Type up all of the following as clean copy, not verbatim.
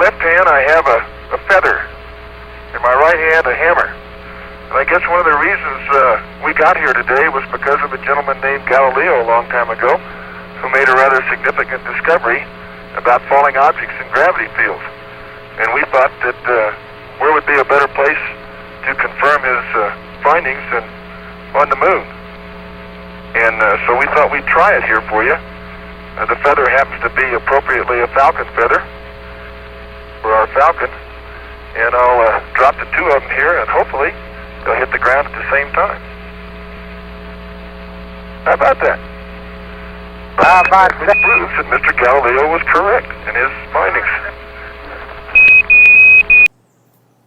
left hand, I have a feather. In my right hand, a hammer. And I guess one of the reasons we got here today was because of a gentleman named Galileo a long time ago, who made a rather significant discovery about falling objects in gravity fields. And we thought that where would be a better place to confirm his findings than on the moon. And so we thought we'd try it here for you. The feather happens to be appropriately a falcon feather for our falcon. And I'll drop the two of them here, and hopefully they'll hit the ground at the same time. How about that? This proves that Mr. Galileo was correct in his findings.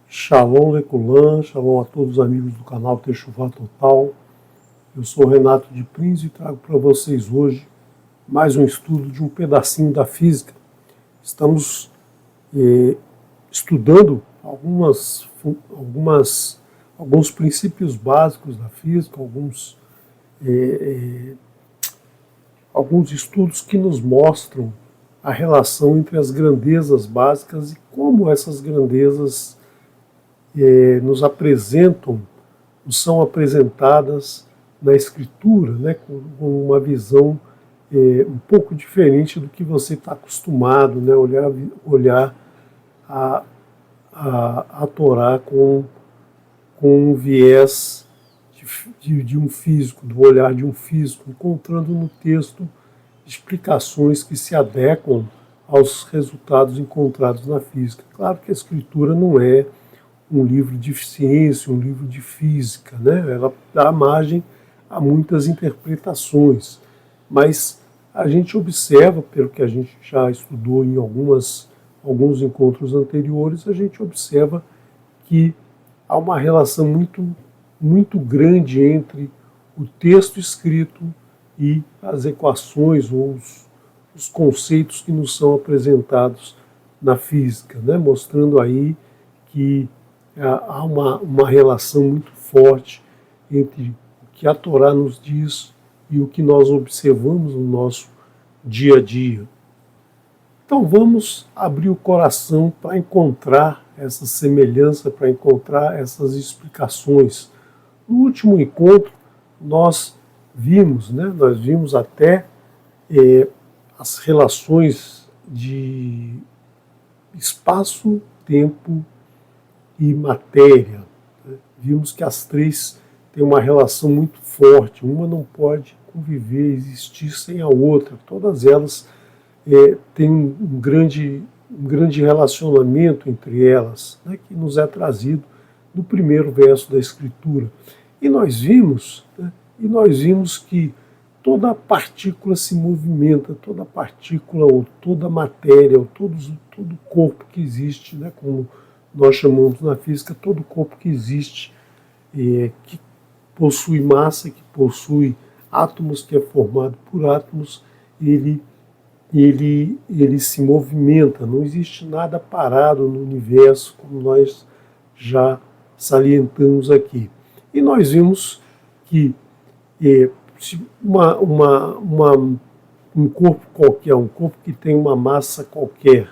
Shalom Leculan, shalom a todos os amigos do canal Techuvá Total. Eu sou Renato de Prinz e trago para vocês hoje mais um estudo de um pedacinho da física. Estamos estudando alguns princípios básicos da física, alguns estudos que nos mostram a relação entre as grandezas básicas e como essas grandezas nos são apresentadas na escritura, né, com uma visão um pouco diferente do que você está acostumado, né, olhar a Torá com um viés de um físico, do olhar de um físico, encontrando no texto explicações que se adequam aos resultados encontrados na física. Claro que a escritura não é um livro de ciência, um livro de física, né? Ela dá margem a muitas interpretações, mas a gente observa, pelo que a gente já estudou em alguns encontros anteriores, a gente observa que há uma relação muito grande entre o texto escrito e as equações ou os conceitos que nos são apresentados na física, né? Mostrando aí que há uma relação muito forte entre o que a Torá nos diz e o que nós observamos no nosso dia a dia. Então vamos abrir o coração para encontrar essa semelhança, para encontrar essas explicações. No último encontro nós vimos até as relações de espaço, tempo e matéria. Né? Vimos que as três têm uma relação muito forte, uma não pode conviver, existir sem a outra. Todas elas têm um grande relacionamento entre elas, né, que nos é trazido no primeiro verso da Escritura. E nós vimos que toda partícula se movimenta, toda partícula ou toda matéria, ou todo corpo que existe, né, como nós chamamos na física, todo corpo que existe, que possui massa, que possui átomos, que é formado por átomos, ele se movimenta, não existe nada parado no universo, como nós já salientamos aqui. E nós vimos que se um corpo qualquer, um corpo que tem uma massa qualquer,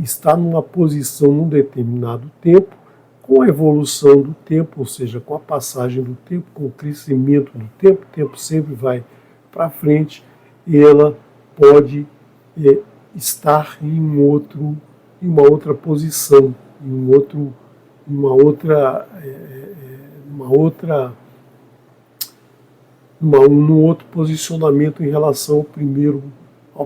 está numa posição num determinado tempo, com a evolução do tempo, ou seja, com a passagem do tempo, com o crescimento do tempo, o tempo sempre vai para frente, e ela pode estar em uma outra posição, num outro posicionamento em relação à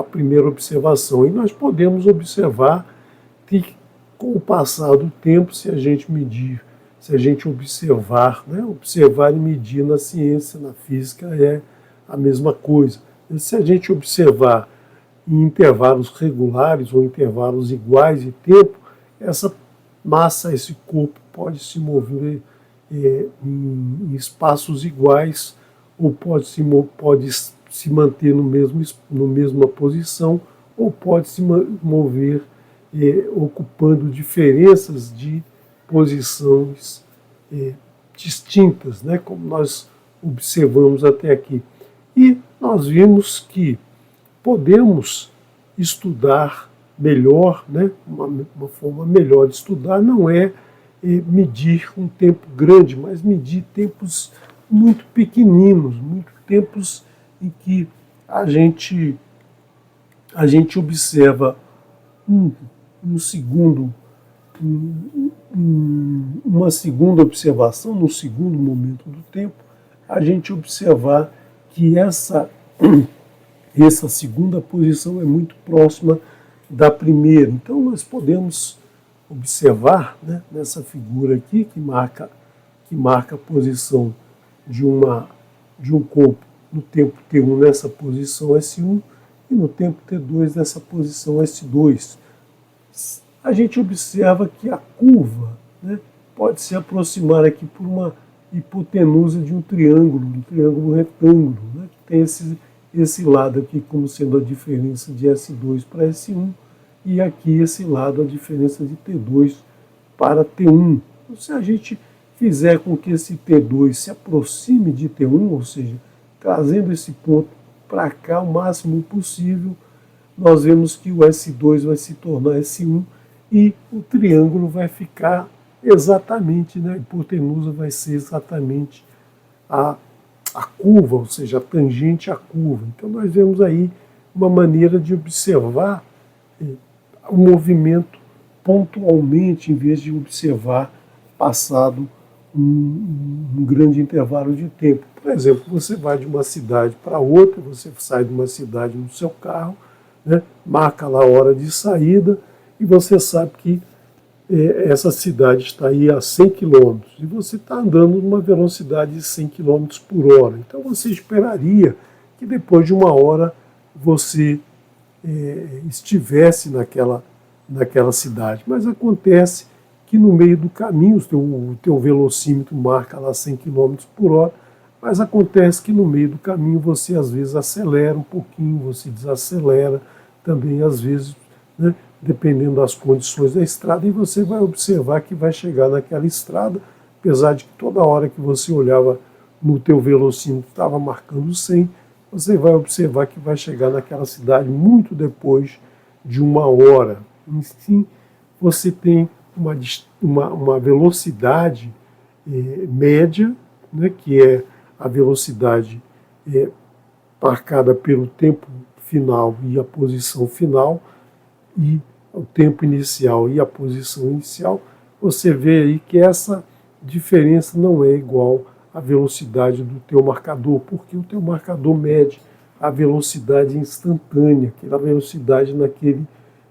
primeira observação. E nós podemos observar que, com o passar do tempo, se a gente observar, né, observar e medir na ciência, na física é a mesma coisa. Se a gente observar em intervalos regulares ou intervalos iguais de tempo, essa massa, esse corpo pode se mover em espaços iguais ou pode se manter na mesma posição ou pode se mover ocupando diferenças de posições distintas, né, como nós observamos até aqui. E nós vimos que podemos estudar melhor, né, uma forma melhor de estudar não é medir um tempo grande, mas medir tempos muito pequeninos, muito tempos em que a gente observa um segundo, uma segunda observação, no segundo momento do tempo, a gente observar que essa segunda posição é muito próxima da primeira. Então nós podemos observar, né, nessa figura aqui que marca a posição de um corpo no tempo T1 nessa posição S1 e no tempo T2 nessa posição S2. A gente observa que a curva, né, pode se aproximar aqui por uma hipotenusa de um triângulo retângulo, né, que tem esse lado aqui como sendo a diferença de S2 para S1 e aqui esse lado a diferença de T2 para T1. Então, se a gente fizer com que esse T2 se aproxime de T1, ou seja, trazendo esse ponto para cá o máximo possível, nós vemos que o S2 vai se tornar S1 e o triângulo vai ficar exatamente, né, a hipotenusa vai ser exatamente a curva, ou seja, a tangente à curva. Então nós vemos aí uma maneira de observar o movimento pontualmente, em vez de observar passado um grande intervalo de tempo. Por exemplo, você vai de uma cidade para outra, você sai de uma cidade no seu carro, né, marca lá a hora de saída e você sabe que essa cidade está aí a 100 km e você está andando numa velocidade de 100 km por hora. Então você esperaria que depois de uma hora você estivesse naquela cidade. Mas acontece que no meio do caminho, o teu velocímetro marca lá 100 km por hora, mas acontece que no meio do caminho você às vezes acelera um pouquinho, você desacelera também às vezes, né, dependendo das condições da estrada, e você vai observar que vai chegar naquela estrada, apesar de que toda hora que você olhava no teu velocímetro estava marcando 100, você vai observar que vai chegar naquela cidade muito depois de uma hora. Enfim, você tem uma velocidade média, né, que é a velocidade marcada pelo tempo final e a posição final, e o tempo inicial e a posição inicial. Você vê aí que essa diferença não é igual à velocidade do teu marcador, porque o teu marcador mede a velocidade instantânea, aquela velocidade naquele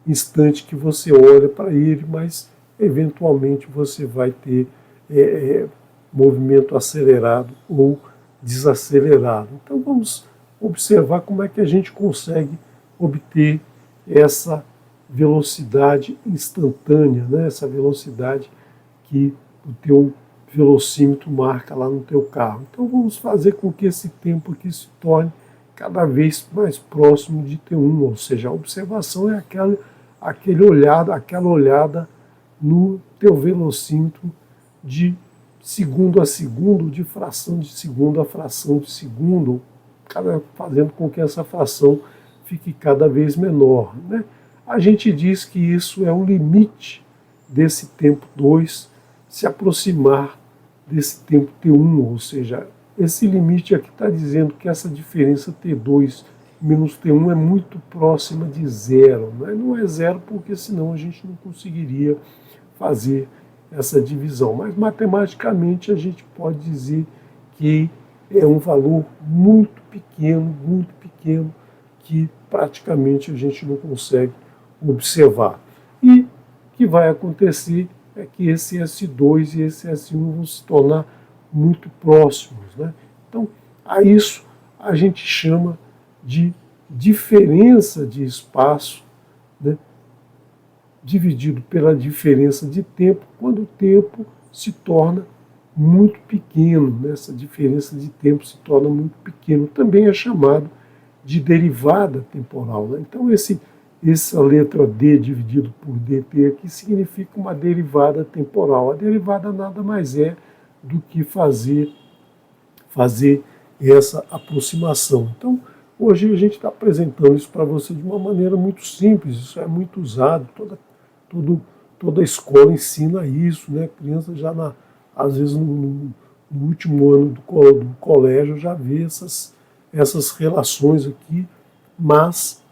instante que você olha para ele, mas eventualmente você vai ter movimento acelerado ou desacelerado. Então vamos observar como é que a gente consegue obter essa velocidade instantânea, né? Essa velocidade que o teu velocímetro marca lá no teu carro. Então vamos fazer com que esse tempo aqui se torne cada vez mais próximo de T1, ou seja, a observação é aquela olhada no teu velocímetro de segundo a segundo, de fração de segundo a fração de segundo, fazendo com que essa fração fique cada vez menor, né? A gente diz que isso é o limite desse tempo 2 se aproximar desse tempo T1, ou seja, esse limite aqui está dizendo que essa diferença T2 menos T1 é muito próxima de zero. Né? Não é zero porque senão a gente não conseguiria fazer essa divisão. Mas matematicamente a gente pode dizer que é um valor muito pequeno, que praticamente a gente não consegue observar. E o que vai acontecer é que esse S2 e esse S1 vão se tornar muito próximos, né? Então, a isso a gente chama de diferença de espaço, né, dividido pela diferença de tempo, quando o tempo se torna muito pequeno, né? Essa diferença de tempo se torna muito pequeno. Também é chamado de derivada temporal, né? Então, essa letra D dividido por dt aqui significa uma derivada temporal. A derivada nada mais é do que fazer essa aproximação. Então, Hoje a gente está apresentando isso para você de uma maneira muito simples, isso é muito usado, toda a escola ensina isso, né? Criança já, às vezes, no último ano do colégio já vê essas relações aqui, mas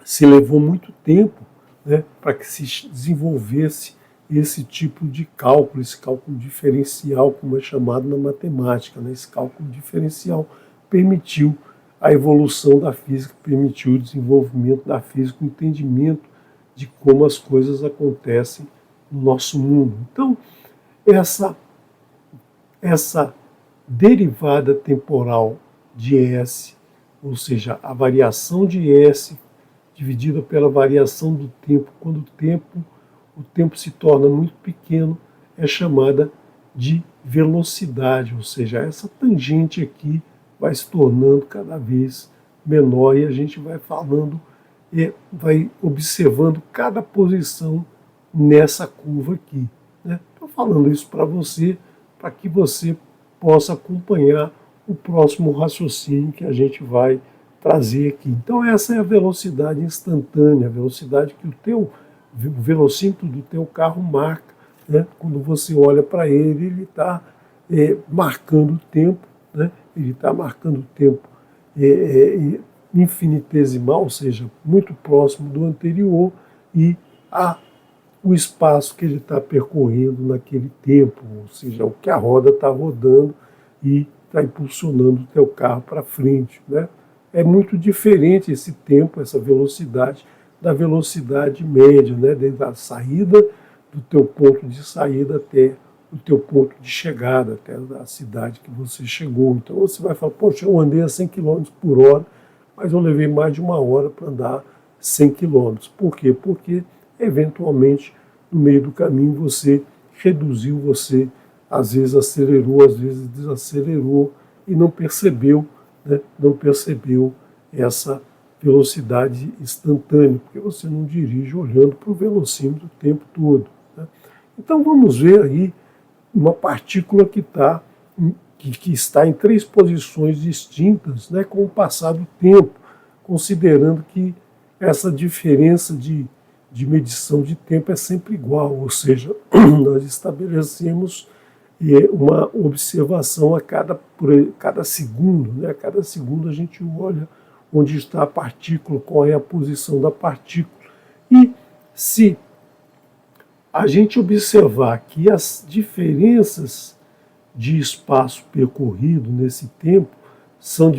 se levou muito tempo, né, para que se desenvolvesse esse tipo de cálculo, esse cálculo diferencial, como é chamado na matemática. Né? Esse cálculo diferencial permitiu a evolução da física, permitiu o desenvolvimento da física, o entendimento de como as coisas acontecem no nosso mundo. Então, essa derivada temporal de S, ou seja, a variação de S dividida pela variação do tempo, quando o tempo se torna muito pequeno, é chamada de velocidade, ou seja, essa tangente aqui vai se tornando cada vez menor e a gente vai falando, vai observando cada posição nessa curva aqui. Estou falando isso para que você possa acompanhar o próximo raciocínio que a gente vai trazer aqui. Então essa é a velocidade instantânea, a velocidade que o velocímetro do teu carro marca. Né? Quando você olha para ele está marcando o tempo, né? Ele está marcando o tempo infinitesimal, ou seja, muito próximo do anterior, e o espaço que ele está percorrendo naquele tempo, ou seja, o que a roda está rodando e está impulsionando o teu carro para frente. Né? É muito diferente esse tempo, essa velocidade, da velocidade média, né? Desde a saída do teu ponto de saída até o teu ponto de chegada, até a cidade que você chegou. Então você vai falar, poxa, eu andei a 100 km por hora, mas eu levei mais de uma hora para andar 100 km. Por quê? Porque, eventualmente, no meio do caminho você reduziu, você às vezes acelerou, às vezes desacelerou e não percebeu, né? Não percebeu essa velocidade instantânea, porque você não dirige olhando para o velocímetro o tempo todo. Né? Então vamos ver aí uma partícula que está em 3 posições distintas, né, com o passar do tempo, considerando que essa diferença de medição de tempo é sempre igual, ou seja, nós estabelecemos uma observação por cada segundo. Né? A cada segundo a gente olha onde está a partícula, qual é a posição da partícula. E se a gente observar que as diferenças de espaço percorrido nesse tempo são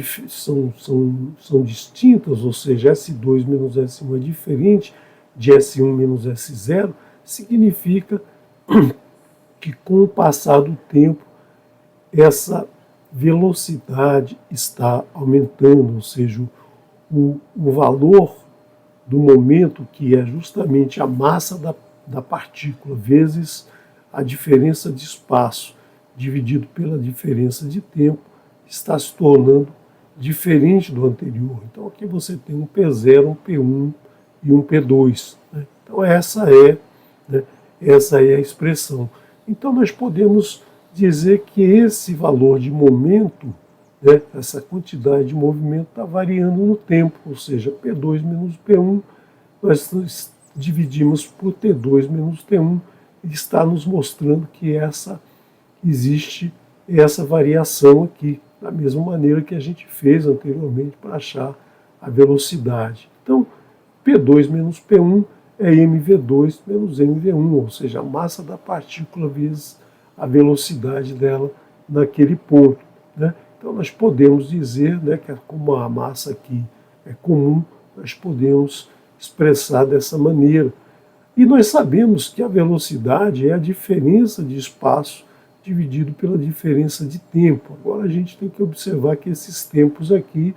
distintas, ou seja, S2 menos S1 é diferente de S1 menos S0, significa que com o passar do tempo essa velocidade está aumentando, ou seja, o valor do momento, que é justamente a massa da partícula vezes a diferença de espaço dividido pela diferença de tempo, está se tornando diferente do anterior. Então aqui você tem um P0, um P1 e um P2. Né? Então essa é a expressão. Então nós podemos dizer que esse valor de momento, né, essa quantidade de movimento está variando no tempo, ou seja, P2 menos P1, nós dividimos por T2 menos T1, e está nos mostrando que existe essa variação aqui, da mesma maneira que a gente fez anteriormente para achar a velocidade. Então, P2 menos P1 é mv2 menos mv1, ou seja, a massa da partícula vezes a velocidade dela naquele ponto. Né? Então nós podemos dizer, né, que como a massa aqui é comum, nós podemos expressar dessa maneira. E nós sabemos que a velocidade é a diferença de espaço dividido pela diferença de tempo. Agora a gente tem que observar que esses tempos aqui,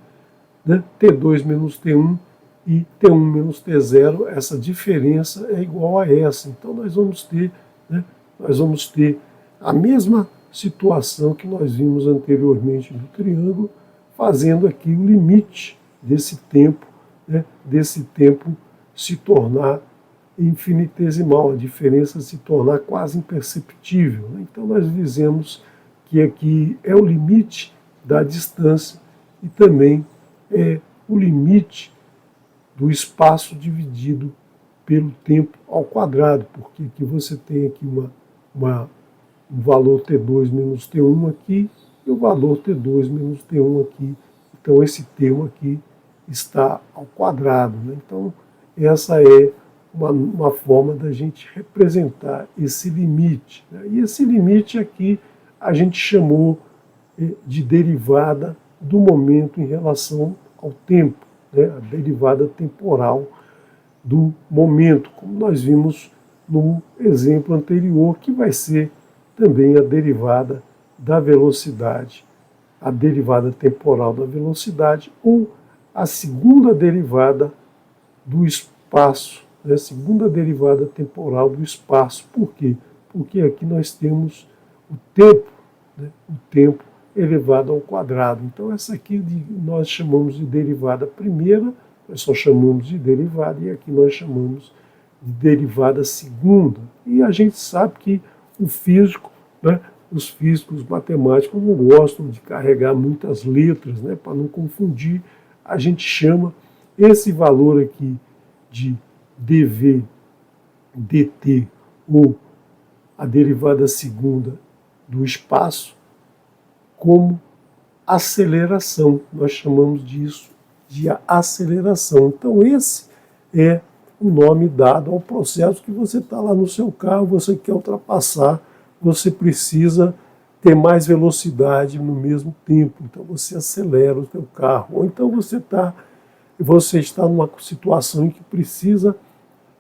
né, T2 menos T1 e T1 menos T0, essa diferença é igual a essa. Então nós vamos ter a mesma situação que nós vimos anteriormente do triângulo, fazendo aqui o limite desse tempo, né, se tornar infinitesimal, a diferença se tornar quase imperceptível. Então nós dizemos que aqui é o limite da distância e também o limite do espaço dividido pelo tempo ao quadrado, porque aqui você tem aqui um valor T2 menos T1 aqui e o valor T2 menos T1 aqui. Então esse termo aqui está ao quadrado, né? Então essa é uma forma da gente representar esse limite, né? E esse limite aqui a gente chamou de derivada do momento em relação ao tempo, né? A derivada temporal do momento, como nós vimos no exemplo anterior, que vai ser também a derivada da velocidade, a derivada temporal da velocidade, ou a segunda derivada do espaço, né? A segunda derivada temporal do espaço. Por quê? Porque aqui nós temos o tempo, né? O tempo elevado ao quadrado. Então essa aqui nós chamamos de derivada primeira, nós só chamamos de derivada, e aqui nós chamamos de derivada segunda. E a gente sabe que o físico, né, os físicos matemáticos não gostam de carregar muitas letras, né, para não confundir. A gente chama esse valor aqui de dv dt, ou a derivada segunda do espaço, como aceleração. Nós chamamos disso de aceleração. Então esse é o nome dado ao processo que você está lá no seu carro, você quer ultrapassar, você precisa ter mais velocidade no mesmo tempo, então você acelera o seu carro. Ou então você está numa situação em que precisa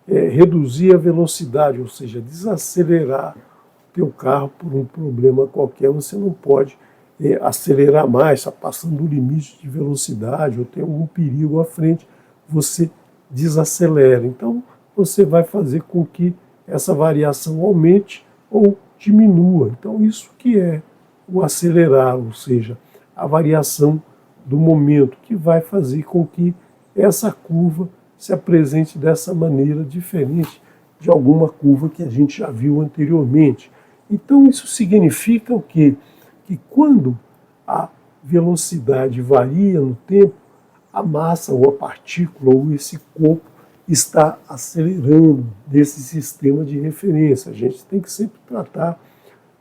reduzir a velocidade, ou seja, desacelerar o teu carro por um problema qualquer, você não pode acelerar mais, está passando o limite de velocidade ou tem algum perigo à frente, você desacelera. Então você vai fazer com que essa variação aumente ou diminua. Então isso que é o acelerar, ou seja, a variação do momento, que vai fazer com que essa curva se apresente dessa maneira, diferente de alguma curva que a gente já viu anteriormente. Então isso significa o quê? Que quando a velocidade varia no tempo, a massa ou a partícula ou esse corpo está acelerando desse sistema de referência. A gente tem que sempre tratar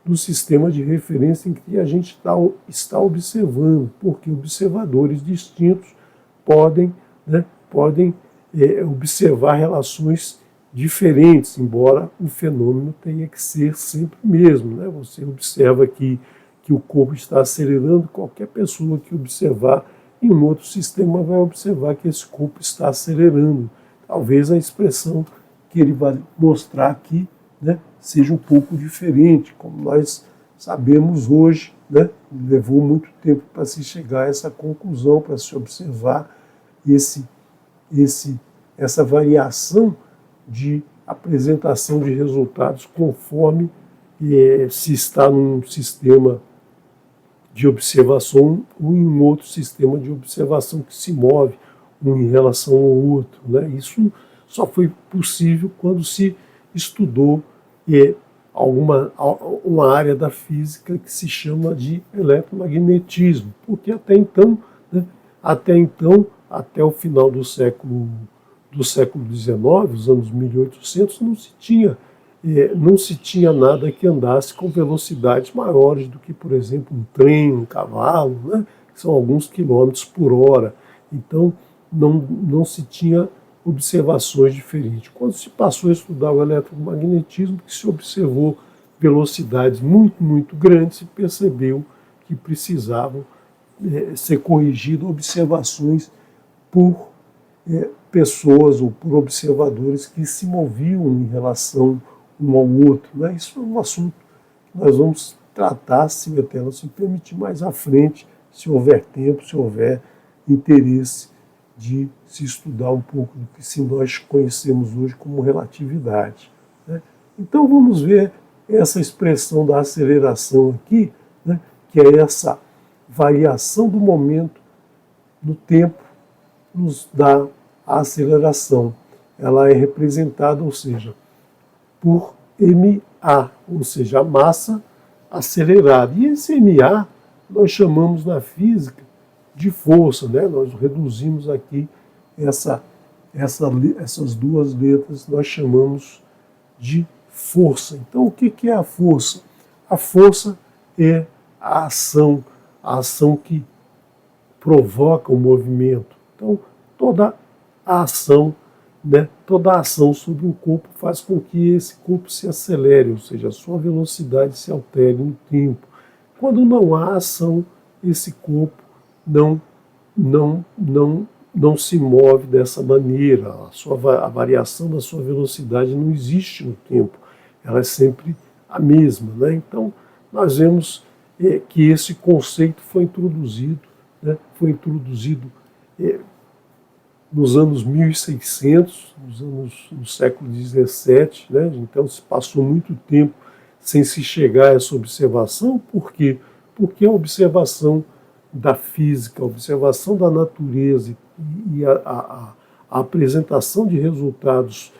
do sistema de referência em que a gente está observando, porque observadores distintos podem observar relações diferentes, embora o fenômeno tenha que ser sempre o mesmo, né? Você observa aqui que o corpo está acelerando, qualquer pessoa que observar em um outro sistema vai observar que esse corpo está acelerando. Talvez a expressão que ele vai mostrar aqui, né, seja um pouco diferente, como nós sabemos hoje, né? Levou muito tempo para se chegar a essa conclusão, para se observar essa variação de apresentação de resultados conforme se está num sistema de observação ou em um outro sistema de observação que se move um em relação ao outro, né? Isso só foi possível quando se estudou uma área da física que se chama de eletromagnetismo, porque até então, até o final do século XIX, os anos 1800, não se tinha nada que andasse com velocidades maiores do que, por exemplo, um trem, um cavalo, né? Que são alguns quilômetros por hora. Então, não se tinha observações diferentes. Quando se passou a estudar o eletromagnetismo, que se observou velocidades muito, muito grandes, se percebeu que precisavam ser corrigidas observações por pessoas ou por observadores que se moviam em relação um ao outro, né? Isso é um assunto que nós vamos tratar, se a tela se permitir, mais à frente, se houver tempo, se houver interesse de se estudar um pouco do que nós conhecemos hoje como relatividade, né? Então vamos ver essa expressão da aceleração aqui, né? Que é essa variação do momento no tempo nos dá a aceleração. Ela é representada, ou seja, por ma, ou seja, a massa acelerada. E esse ma nós chamamos na física de força, né? Nós reduzimos aqui essas duas letras, nós chamamos de força. Então, o que é a força? A força é a ação que provoca o movimento. Então, toda a ação, né, toda a ação sobre um corpo faz com que esse corpo se acelere, ou seja, a sua velocidade se altere no tempo. Quando não há ação, esse corpo não se move dessa maneira. A variação da sua velocidade não existe no tempo, ela é sempre a mesma, né? Então, nós vemos que esse conceito foi introduzido, né? Nos anos 1600, no século XVII, né? Então se passou muito tempo sem se chegar a essa observação. Por quê? Porque a observação da física, a observação da natureza e a apresentação de resultados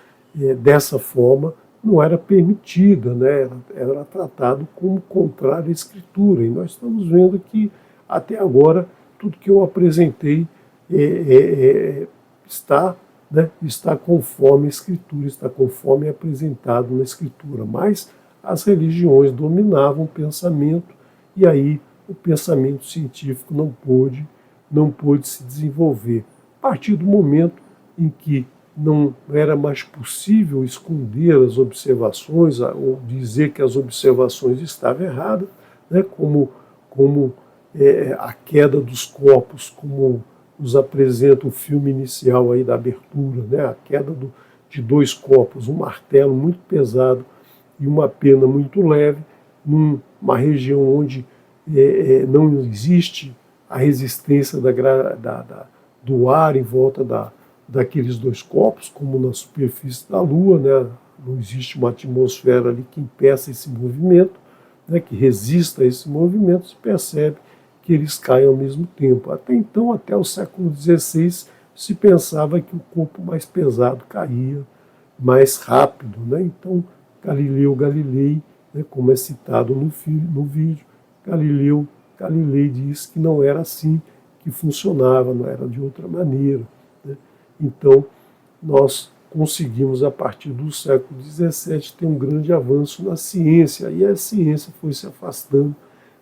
dessa forma não era permitida, né? Era tratado como contrário à escritura. E nós estamos vendo que, até agora, tudo que eu apresentei está conforme a escritura, está conforme é apresentado na escritura. Mas as religiões dominavam o pensamento e aí o pensamento científico não pôde se desenvolver. A partir do momento em que não era mais possível esconder as observações ou dizer que as observações estavam erradas, né, como a queda dos corpos, como nos apresenta o filme inicial aí da abertura, né, a queda de dois corpos, um martelo muito pesado e uma pena muito leve, numa região onde não existe a resistência do ar em volta daqueles dois corpos, como na superfície da Lua, né? Não existe uma atmosfera ali que impeça esse movimento, né? Que resista a esse movimento, se percebe que eles caem ao mesmo tempo. Até então, até o século XVI, se pensava que o corpo mais pesado caía mais rápido, né? Então, Galileu Galilei, né, como é citado no vídeo, Galilei diz que não era assim que funcionava, não era de outra maneira, né? Então, nós conseguimos, a partir do século XVII, ter um grande avanço na ciência, e a ciência foi se afastando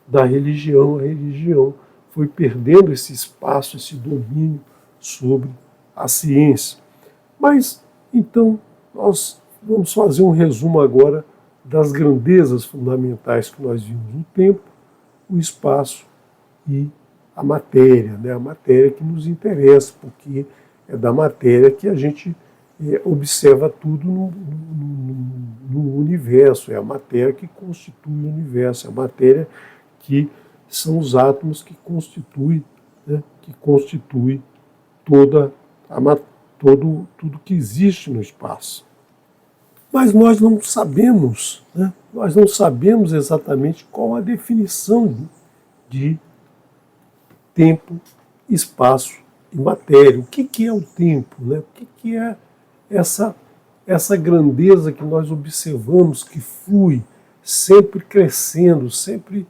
da religião, a religião foi perdendo esse espaço, esse domínio sobre a ciência. Mas, então, nós vamos fazer um resumo agora das grandezas fundamentais que nós vimos: o tempo, o espaço e a matéria, né? A matéria que nos interessa, porque é da matéria que a gente observa tudo no universo, é a matéria que constitui o universo, é a matéria que são os átomos que constituem, né, tudo que existe no espaço. Mas nós não sabemos, né, exatamente qual a definição de tempo, espaço e matéria. O que é o tempo? Né? O que é essa grandeza que nós observamos, que flui, sempre crescendo, sempre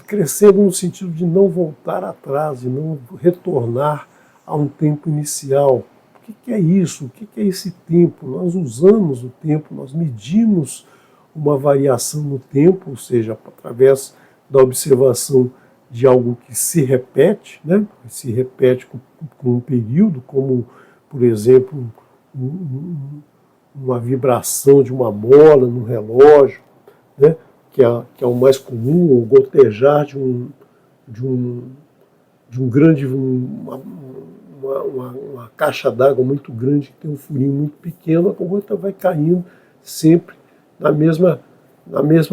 crescendo no sentido de não voltar atrás, de não retornar a um tempo inicial. O que é isso? O que é esse tempo? Nós usamos o tempo, nós medimos uma variação no tempo, ou seja, através da observação de algo que se repete, né? Se repete com um período, como, por exemplo, uma vibração de uma mola no relógio, né? que é o mais comum, o gotejar de um grande, uma caixa d'água muito grande que tem um furinho muito pequeno, a gota vai caindo sempre na mesma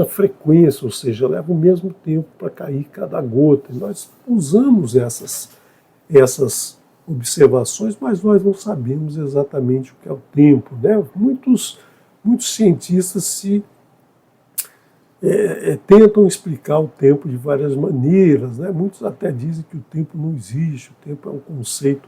frequência, ou seja, leva o mesmo tempo para cair cada gota. E nós usamos essas observações, mas nós não sabemos exatamente o que é o tempo, né? Muitos cientistas tentam explicar o tempo de várias maneiras, né? Muitos até dizem que o tempo não existe, o tempo é um conceito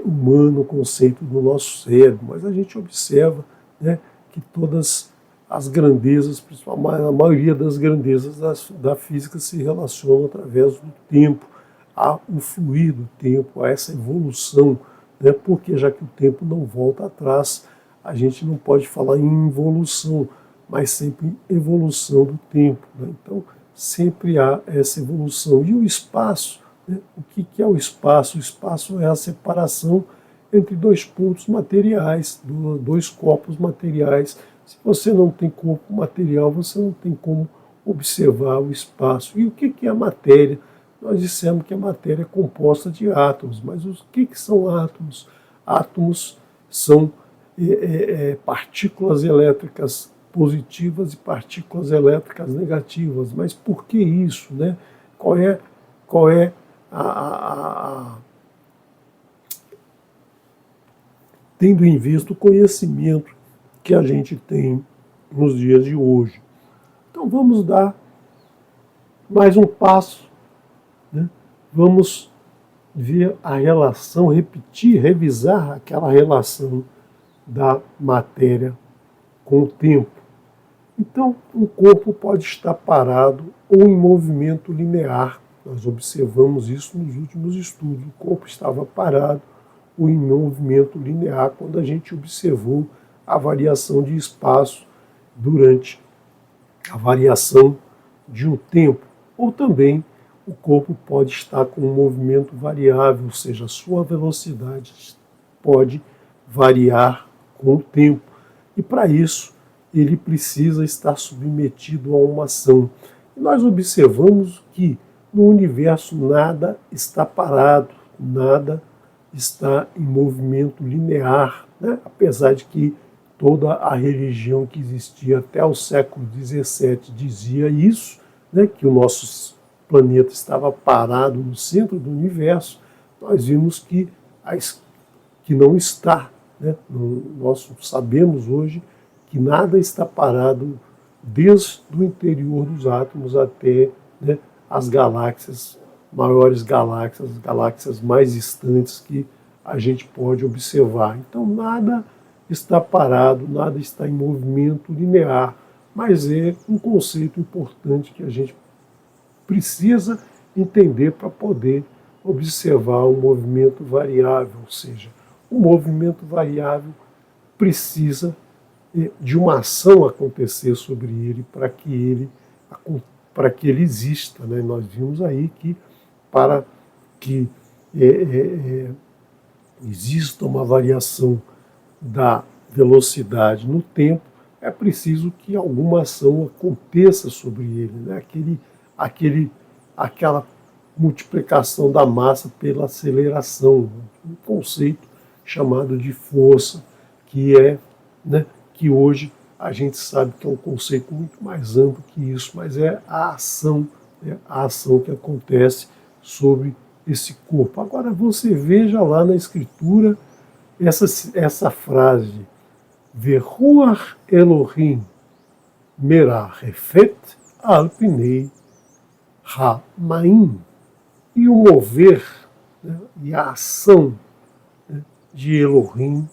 humano, um conceito do nosso cérebro, mas a gente observa, né, que todas as grandezas, principalmente a maioria das grandezas da física se relacionam através do tempo. ao fluir do tempo, a essa evolução, né? Porque já que o tempo não volta atrás, a gente não pode falar em involução, mas sempre em evolução do tempo, né? Então, sempre há essa evolução. E o espaço, né? O que é o espaço? O espaço é a separação entre dois pontos materiais, dois corpos materiais. Se você não tem corpo material, você não tem como observar o espaço. E o que é a matéria? Nós dissemos que a matéria é composta de átomos, mas o que são átomos? Átomos são partículas elétricas positivas e partículas elétricas negativas. Mas por que isso, né? Qual é tendo em vista o conhecimento que a gente tem nos dias de hoje? Então vamos dar mais um passo, né? Vamos ver a relação, revisar aquela relação da matéria com o tempo. Então, um corpo pode estar parado ou em movimento linear. Nós observamos isso nos últimos estudos. O corpo estava parado ou em movimento linear quando a gente observou a variação de espaço durante a variação de um tempo. Ou também o corpo pode estar com um movimento variável, ou seja, a sua velocidade pode variar com o tempo. E para isso, ele precisa estar submetido a uma ação. E nós observamos que no universo nada está parado, nada está em movimento linear, né? Apesar de que toda a religião que existia até o século XVII dizia isso, né? Que o nosso planeta estava parado no centro do universo, nós vimos que não está, né? Nós sabemos hoje que nada está parado desde o interior dos átomos até, né, as galáxias, maiores galáxias, as galáxias mais distantes que a gente pode observar. Então nada está parado, nada está em movimento linear, mas é um conceito importante que a gente precisa entender para poder observar o movimento variável, ou seja, o movimento variável precisa de uma ação acontecer sobre ele para que ele exista, né? Nós vimos aí que para que exista uma variação da velocidade no tempo, é preciso que alguma ação aconteça sobre ele, né? Aquela multiplicação da massa pela aceleração, um conceito chamado de força, que é, né, que hoje a gente sabe que é um conceito muito mais amplo que isso, mas é a ação, né, a ação que acontece sobre esse corpo. Agora você veja lá na Escritura essa frase, Veruach Elohim merachefet al pinei ha'maim, e o mover, né, e a ação, né, de Elohim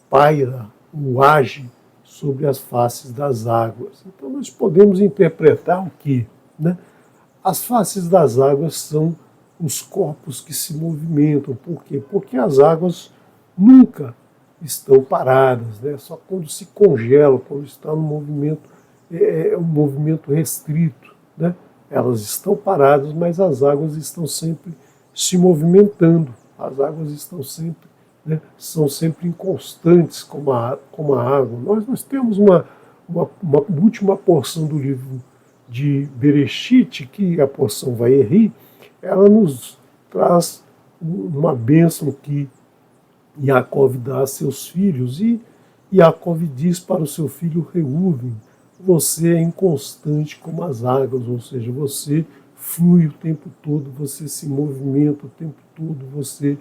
paira, o age sobre as faces das águas. Então nós podemos interpretar o que, né? As faces das águas são os corpos que se movimentam. Por quê? Porque as águas nunca estão paradas, né? Só quando se congelam, quando está no movimento, um movimento restrito, né? Elas estão paradas, mas as águas estão sempre se movimentando. As águas estão sempre, né, são sempre inconstantes como a água. Nós temos uma última porção do livro de Bereshit, que é a porção Vayeri, ela nos traz uma bênção que Yaakov dá a seus filhos, e Yaakov diz para o seu filho Reuven: você é inconstante como as águas, ou seja, você flui o tempo todo, você se movimenta o tempo todo, você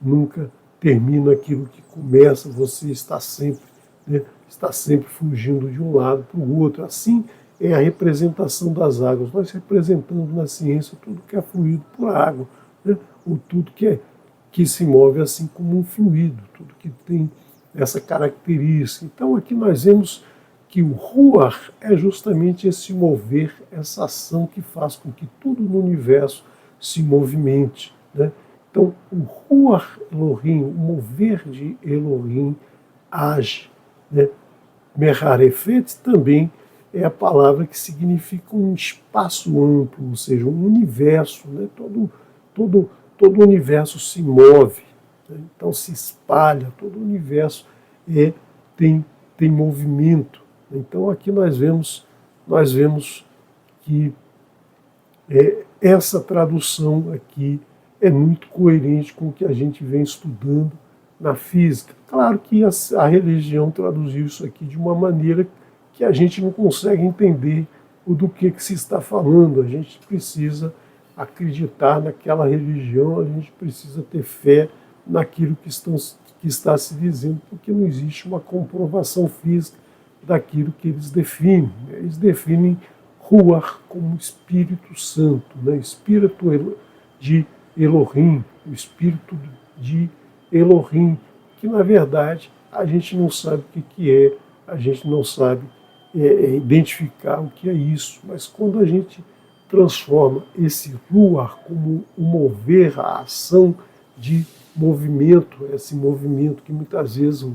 nunca termina aquilo que começa, você está sempre, né, está sempre fugindo de um lado para o outro. Assim é a representação das águas. Nós representamos na ciência tudo que é fluido por água, né, ou tudo que se move assim como um fluido, tudo que tem essa característica. Então aqui nós vemos que o Ruach é justamente esse mover, essa ação que faz com que tudo no universo se movimente, né? Então, o Ruach Elohim, o mover de Elohim, age, né? Merharefet também é a palavra que significa um espaço amplo, ou seja, um universo, né? Todo o universo se move, né? Então se espalha, todo o universo tem movimento. Então aqui nós vemos que essa tradução aqui é muito coerente com o que a gente vem estudando na física. Claro que a religião traduziu isso aqui de uma maneira que a gente não consegue entender o do que se está falando. A gente precisa acreditar naquela religião, a gente precisa ter fé naquilo que está se dizendo, porque não existe uma comprovação física daquilo que eles definem. Eles definem Ruach como Espírito Santo, né? Espírito de Elohim, o Espírito de Elohim, que na verdade a gente não sabe o que é, a gente não sabe identificar o que é isso, mas quando a gente transforma esse Ruach como o mover, a ação de movimento, esse movimento que muitas vezes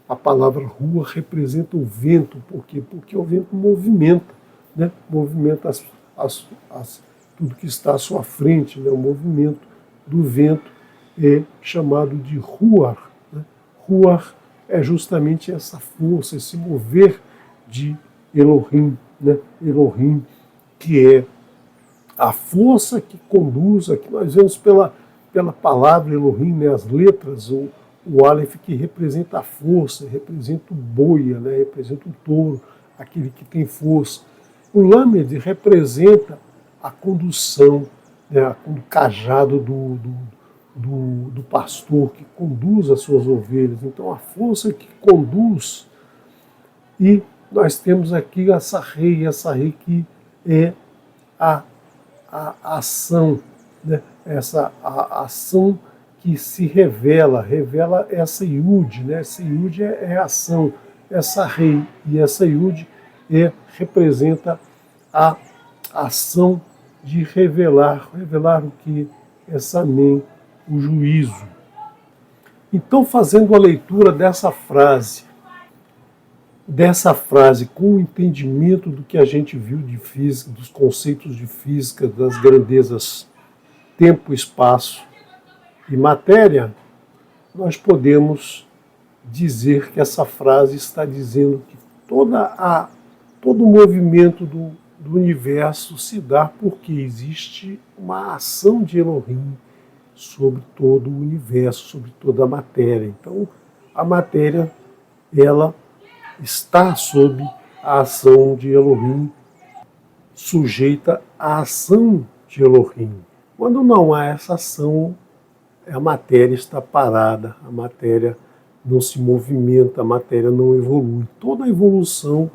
a palavra Ruach representa o vento, por quê? Porque o vento movimenta, né? Movimenta tudo que está à sua frente, né? O movimento do vento é chamado de Ruach, né? Ruach é justamente essa força, esse mover de Elohim, né? Elohim, que é a força que conduz, aqui nós vemos pela palavra Elohim, né? As letras, o Aleph que representa a força, representa o boia, né? Representa o touro, aquele que tem força. O Lamed representa a condução, né? O cajado do pastor que conduz as suas ovelhas. Então a força que conduz, e nós temos aqui essa rei que é a ação, né? A ação que se revela essa Yud, né? Essa Yud é a ação, essa rei, e essa Yud representa a ação de revelar o que? Essa Amém, o juízo. Então, fazendo a leitura dessa frase com o entendimento do que a gente viu de física, dos conceitos de física, das grandezas tempo, espaço e matéria, nós podemos dizer que essa frase está dizendo que todo o movimento do universo se dá porque existe uma ação de Elohim sobre todo o universo, sobre toda a matéria. Então, a matéria, ela está sob a ação de Elohim, sujeita à ação de Elohim. Quando não há essa ação, a matéria está parada, a matéria não se movimenta, a matéria não evolui. Toda a evolução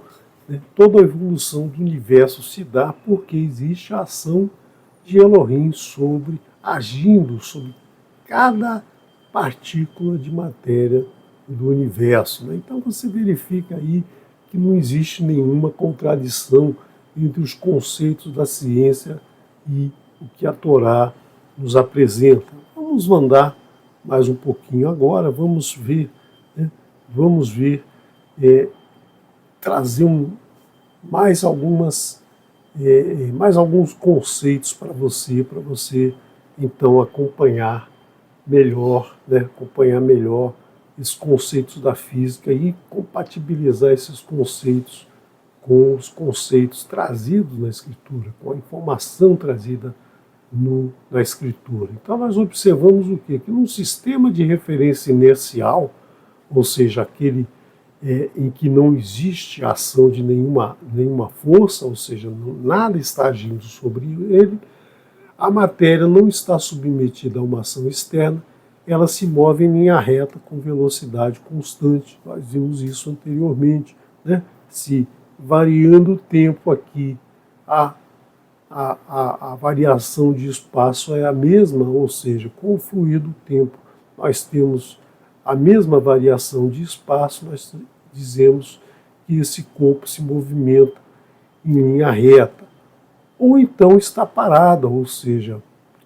do universo se dá porque existe a ação de Elohim agindo sobre cada partícula de matéria do universo, né? Então você verifica aí que não existe nenhuma contradição entre os conceitos da ciência e o que a Torá nos apresenta. Vamos andar mais um pouquinho agora, vamos ver, né? Trazer mais alguns conceitos para você então acompanhar melhor, né? Esses conceitos da física e compatibilizar esses conceitos com os conceitos trazidos na Escritura, com a informação trazida na Escritura. Então nós observamos o quê? Que num sistema de referência inercial, ou seja, aquele em que não existe ação de nenhuma força, ou seja, nada está agindo sobre ele, a matéria não está submetida a uma ação externa, ela se move em linha reta com velocidade constante. Nós vimos isso anteriormente, né? Se variando o tempo aqui, a variação de espaço é a mesma, ou seja, com o fluir do tempo nós temos a mesma variação de espaço, nós dizemos que esse corpo se movimenta em linha reta. Ou então está parado, ou seja,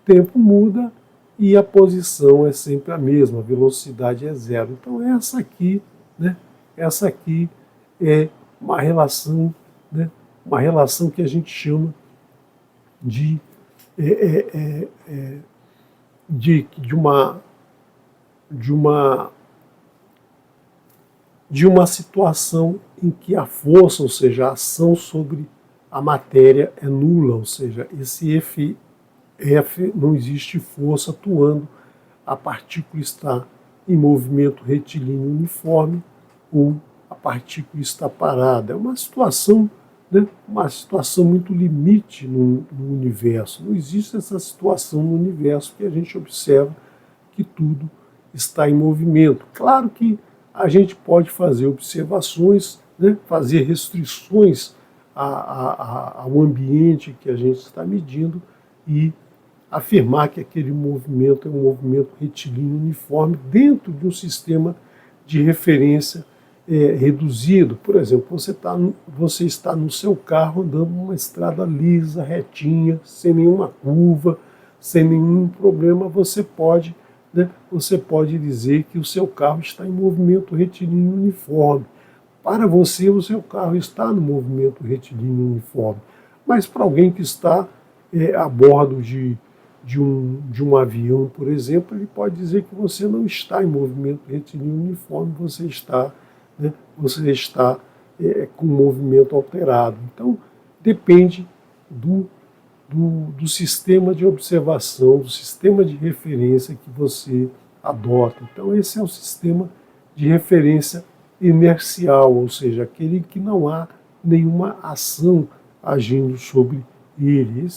tempo muda e a posição é sempre a mesma, a velocidade é zero. Então essa aqui, né, essa aqui é uma relação, né, uma relação que a gente chama de, de uma situação em que a força, ou seja, a ação sobre a matéria é nula, ou seja, esse F não existe força atuando, a partícula está em movimento retilíneo uniforme ou a partícula está parada. É uma situação, né, uma situação muito limite no universo. Não existe essa situação no universo que a gente observa que tudo está em movimento. Claro que a gente pode fazer observações, né, fazer restrições ao ambiente que a gente está medindo e afirmar que aquele movimento é um movimento retilíneo uniforme dentro de um sistema de referência reduzido. Por exemplo, você está no seu carro andando numa estrada lisa, retinha, sem nenhuma curva, sem nenhum problema, você pode dizer que o seu carro está em movimento retilíneo uniforme. Para você, o seu carro está no movimento retilíneo uniforme. Mas para alguém que está a bordo de um avião, por exemplo, ele pode dizer que você não está em movimento retilíneo uniforme, você está com um movimento alterado. Então, depende do sistema de observação, do sistema de referência que você adota. Então, esse é o sistema de referência inercial, ou seja, aquele que não há nenhuma ação agindo sobre ele.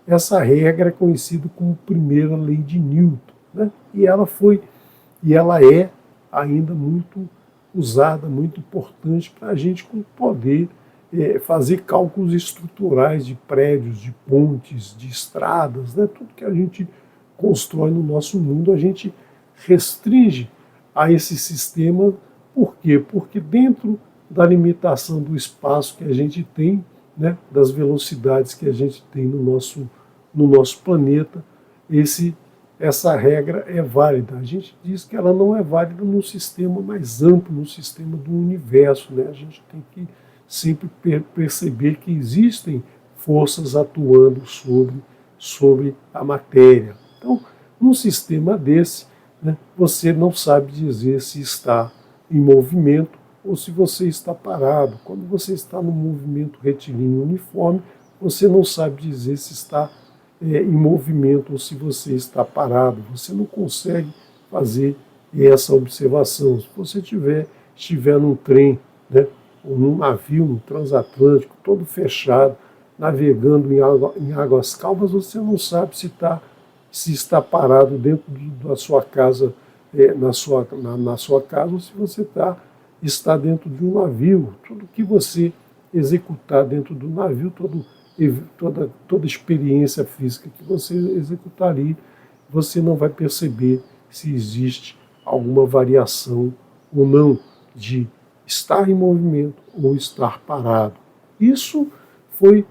Essa regra é conhecida como primeira lei de Newton, né? E ela é ainda muito usada, muito importante para a gente poder fazer cálculos estruturais de prédios, de pontes, de estradas, né? Tudo que a gente constrói no nosso mundo, a gente restringe a esse sistema. Por quê? Porque dentro da limitação do espaço que a gente tem, né, das velocidades que a gente tem no nosso planeta, essa regra é válida. A gente diz que ela não é válida num sistema mais amplo, no sistema do universo, né? A gente tem que sempre perceber que existem forças atuando sobre a matéria. Então, num sistema desse, né, você não sabe dizer se está em movimento ou se você está parado. Quando você está no movimento retilíneo uniforme, você não sabe dizer se está em movimento ou se você está parado. Você não consegue fazer essa observação. Se você estiver num trem, né, ou num navio, num transatlântico, todo fechado, navegando em águas calmas, você não sabe se está parado dentro da sua casa, na sua casa, ou se você está dentro de um navio. Tudo que você executar dentro do navio, toda experiência física que você executar ali, você não vai perceber se existe alguma variação ou não de estar em movimento ou estar parado. Isso foi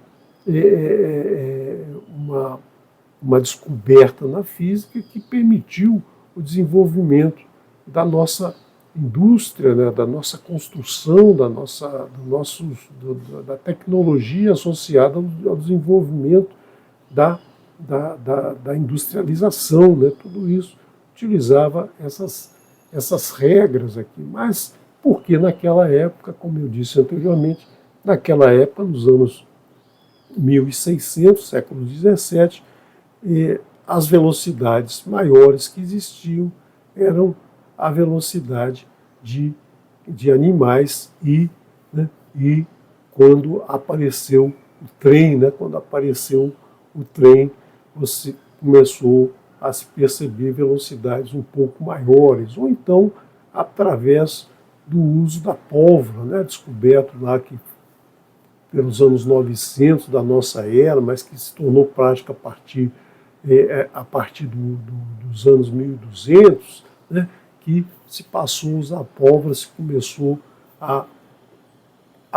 uma descoberta na física que permitiu o desenvolvimento da nossa indústria, né, da nossa construção, da tecnologia associada ao desenvolvimento da industrialização, né? Tudo isso utilizava essas regras aqui. Mas porque naquela época, como eu disse anteriormente, naquela época, nos anos 1600, século XVII, as velocidades maiores que existiam eram a velocidade de animais e quando apareceu o trem, né, você começou a se perceber velocidades um pouco maiores, ou então através do uso da pólvora, né, descoberto lá pelos anos 900 da nossa era, mas que se tornou prática a partir dos anos 1200, né, que se passou a usar pólvora, se começou a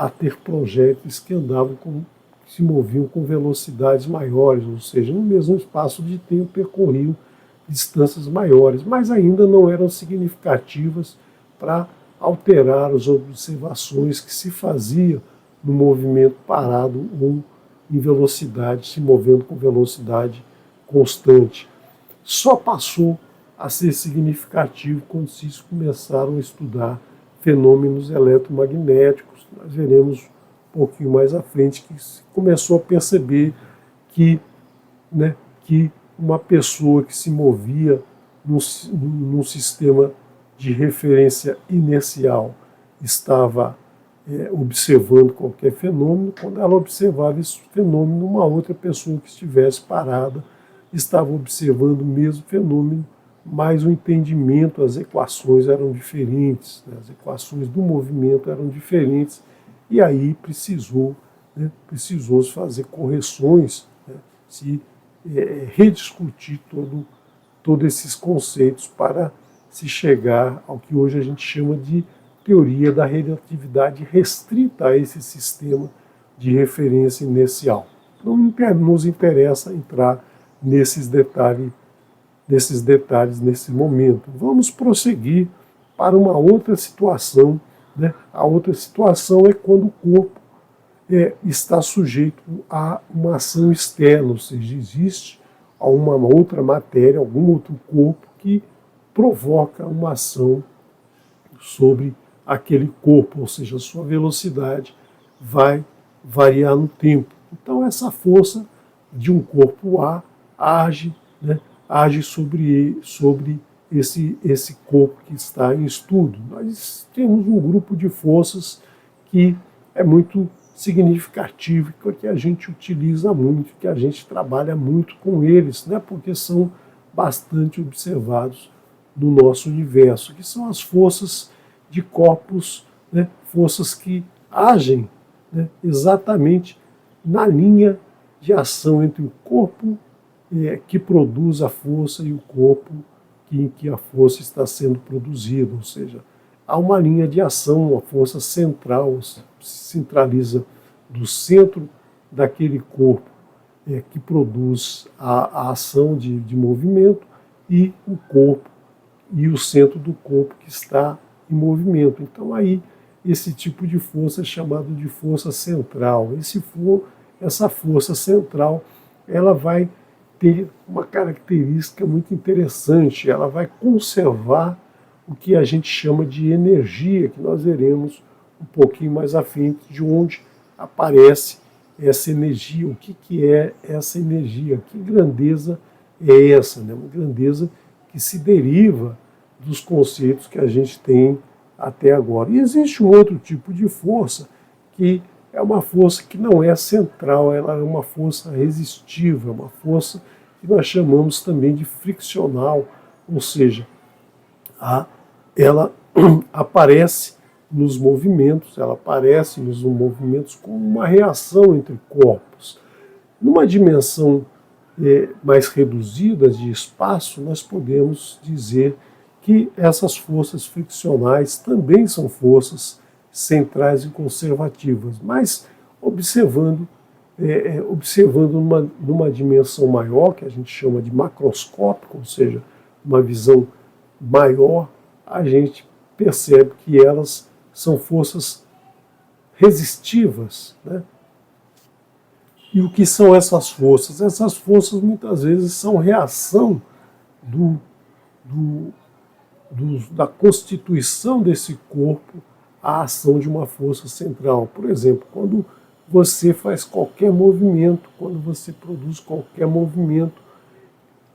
ter projéteis que se moviam com velocidades maiores, ou seja, no mesmo espaço de tempo percorriam distâncias maiores, mas ainda não eram significativas para alterar as observações que se fazia no movimento parado ou em velocidade, se movendo com velocidade constante. Só passou a ser significativo quando se começaram a estudar fenômenos eletromagnéticos. Nós veremos um pouquinho mais à frente que se começou a perceber que uma pessoa que se movia num sistema de referência inercial estava observando qualquer fenômeno, quando ela observava esse fenômeno, uma outra pessoa que estivesse parada estava observando o mesmo fenômeno, mas o entendimento, as equações eram diferentes, né? As equações do movimento eram diferentes, e aí precisou se fazer correções, né? Se rediscutir todos esses conceitos para se chegar ao que hoje a gente chama de teoria da relatividade restrita a esse sistema de referência inercial. Não nos interessa entrar nesses detalhes nesse momento. Vamos prosseguir para uma outra situação, né? A outra situação é quando o corpo está sujeito a uma ação externa, ou seja, existe uma outra matéria, algum outro corpo que provoca uma ação sobre aquele corpo, ou seja, a sua velocidade vai variar no tempo. Então essa força de um corpo A age sobre esse corpo que está em estudo. Nós temos um grupo de forças que é muito significativo, que a gente utiliza muito, que a gente trabalha muito com eles, né, porque são bastante observados no nosso universo, que são as forças de corpos, né, forças que agem, né, exatamente na linha de ação entre o corpo que produz a força e o corpo em que a força está sendo produzida, ou seja, há uma linha de ação, uma força central, se centraliza do centro daquele corpo que produz a ação de movimento e o corpo e o centro do corpo que está em movimento. Então aí esse tipo de força é chamado de força central. Essa força central ela vai ter uma característica muito interessante, ela vai conservar o que a gente chama de energia, que nós veremos um pouquinho mais à frente, de onde aparece essa energia, o que é essa energia, que grandeza é essa, né? Uma grandeza que se deriva dos conceitos que a gente tem até agora. E existe um outro tipo de força, que é uma força que não é central, ela é uma força resistiva, uma força que nós chamamos também de friccional, ou seja, ela aparece nos movimentos, como uma reação entre corpos. Numa dimensão mais reduzida de espaço, nós podemos dizer que essas forças friccionais também são forças centrais e conservativas, mas observando numa dimensão maior, que a gente chama de macroscópica, ou seja, uma visão maior, a gente percebe que elas são forças resistivas, né? E o que são essas forças? Essas forças muitas vezes são reação da constituição desse corpo à ação de uma força central. Por exemplo, quando você faz qualquer movimento, quando você produz qualquer movimento,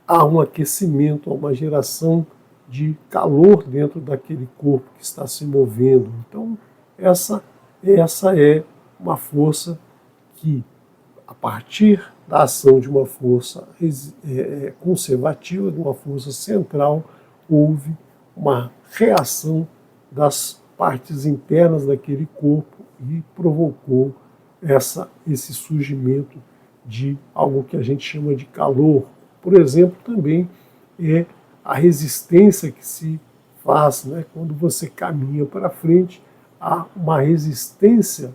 há um aquecimento, há uma geração de calor dentro daquele corpo que está se movendo. Então, essa é uma força que, a partir da ação de uma força conservativa, de uma força central, houve uma reação das partes internas daquele corpo e provocou esse surgimento de algo que a gente chama de calor. Por exemplo, também é a resistência que se faz, né? Quando você caminha para frente, há uma resistência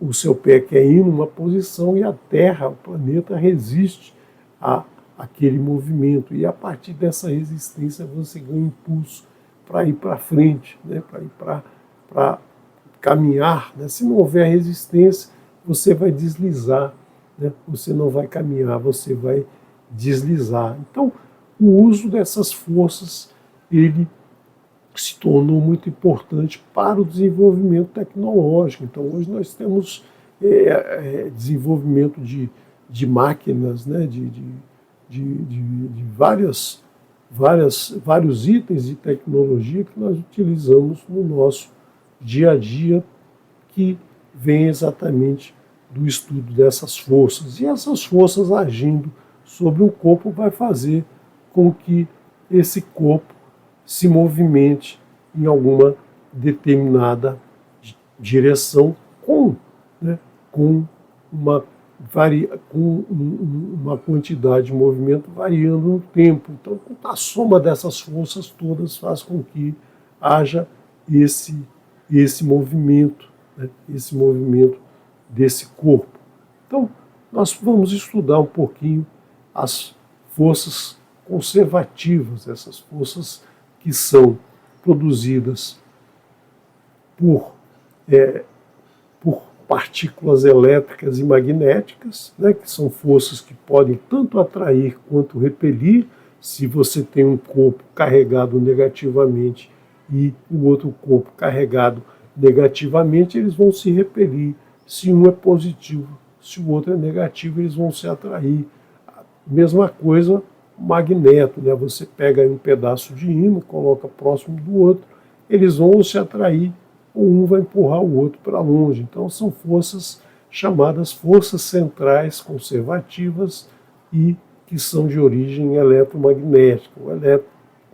o seu pé quer ir numa posição e a Terra, o planeta, resiste àquele movimento. E a partir dessa resistência você ganha impulso para ir para frente, né? Para ir para caminhar. Né? Se não houver resistência, você vai deslizar, né? Você não vai caminhar, você vai deslizar. Então, o uso dessas forças, ele se tornou muito importante para o desenvolvimento tecnológico. Então, hoje nós temos desenvolvimento de máquinas, né, de vários itens de tecnologia que nós utilizamos no nosso dia a dia, que vem exatamente do estudo dessas forças. E essas forças agindo sobre o corpo vai fazer com que esse corpo se movimente em alguma determinada direção com uma quantidade de movimento variando no tempo. Então, a soma dessas forças todas faz com que haja esse movimento, né? Esse movimento desse corpo. Então, nós vamos estudar um pouquinho as forças conservativas, essas forças que são produzidas por partículas elétricas e magnéticas, né, que são forças que podem tanto atrair quanto repelir. Se você tem um corpo carregado negativamente e o outro corpo carregado negativamente, eles vão se repelir. Se um é positivo, se o outro é negativo, eles vão se atrair. Mesma coisa, magneto, né? Você pega aí um pedaço de ímã, coloca próximo do outro, eles vão se atrair, ou um vai empurrar o outro para longe. Então são forças chamadas forças centrais conservativas e que são de origem eletromagnética.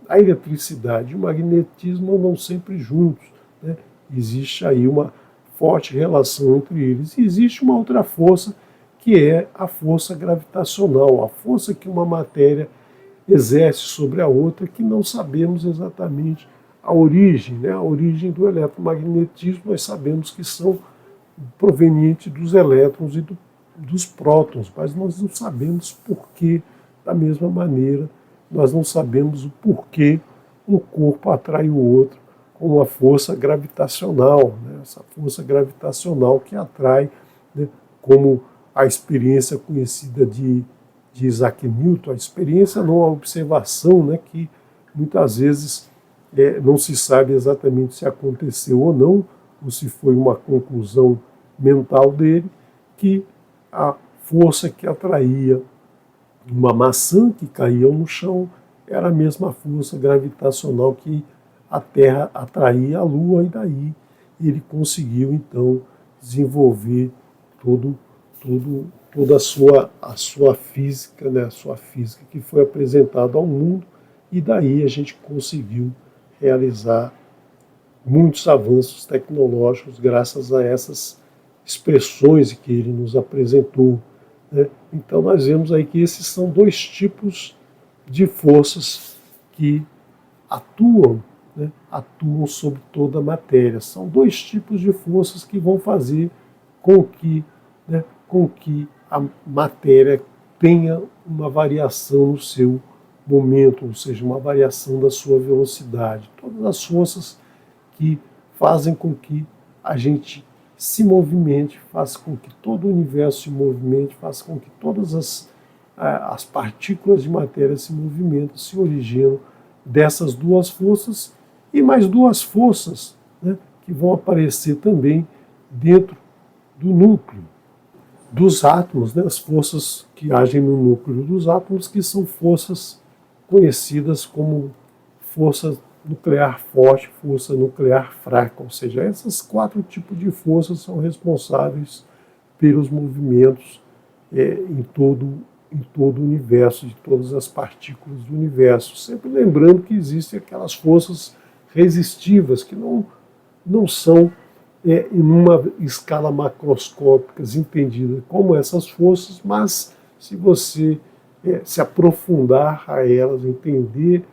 A eletricidade e o magnetismo andam sempre juntos, né? Existe aí uma forte relação entre eles. E existe uma outra força, que é a força gravitacional, a força que uma matéria exerce sobre a outra, que não sabemos exatamente a origem, né? A origem do eletromagnetismo nós sabemos que são provenientes dos elétrons e dos prótons, mas nós não sabemos porquê. Da mesma maneira, nós não sabemos o porquê um corpo atrai o outro com uma força gravitacional, né? Essa força gravitacional que atrai, né? Como a experiência conhecida de Isaac Newton, a experiência não a observação, né? Que muitas vezes não se sabe exatamente se aconteceu ou não, ou se foi uma conclusão mental dele, que a força que atraía uma maçã que caía no chão era a mesma força gravitacional que a Terra atraía a Lua, e daí ele conseguiu então desenvolver toda a sua física, né, a sua física que foi apresentada ao mundo, e daí a gente conseguiu realizar muitos avanços tecnológicos graças a essas expressões que ele nos apresentou, né? Então nós vemos aí que esses são dois tipos de forças que atuam, né, atuam sobre toda a matéria. São dois tipos de forças que vão fazer com que a matéria tenha uma variação no seu momento, ou seja, uma variação da sua velocidade. Todas as forças que fazem com que a gente se movimente, faça com que todo o universo se movimente, faça com que todas as partículas de matéria se movimentem, se originam dessas duas forças, e mais duas forças, né, que vão aparecer também dentro do núcleo dos átomos, né, as forças que agem no núcleo dos átomos, que são forças conhecidas como força nuclear forte, força nuclear fraca, ou seja, esses quatro tipos de forças são responsáveis pelos movimentos em todo o universo, de todas as partículas do universo. Sempre lembrando que existem aquelas forças resistivas que não são em uma escala macroscópica entendida como essas forças, mas se você se aprofundar a elas, entender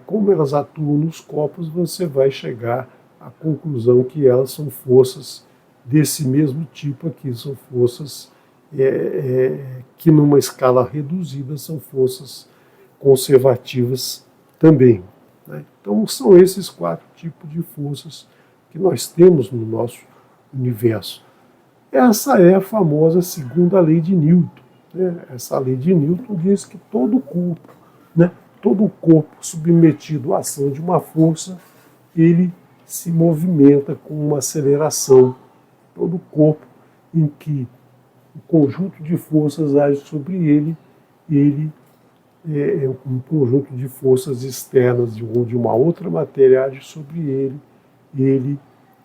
como elas atuam nos corpos, você vai chegar à conclusão que elas são forças desse mesmo tipo aqui, são forças que numa escala reduzida são forças conservativas também, né? Então são esses 4 tipos de forças que nós temos no nosso universo. Essa é a famosa segunda lei de Newton, né? Essa lei de Newton diz que todo corpo, né, todo corpo submetido à ação de uma força, ele se movimenta com uma aceleração. Todo corpo em que o conjunto de forças age sobre ele, ele um conjunto de forças externas de uma outra matéria age sobre ele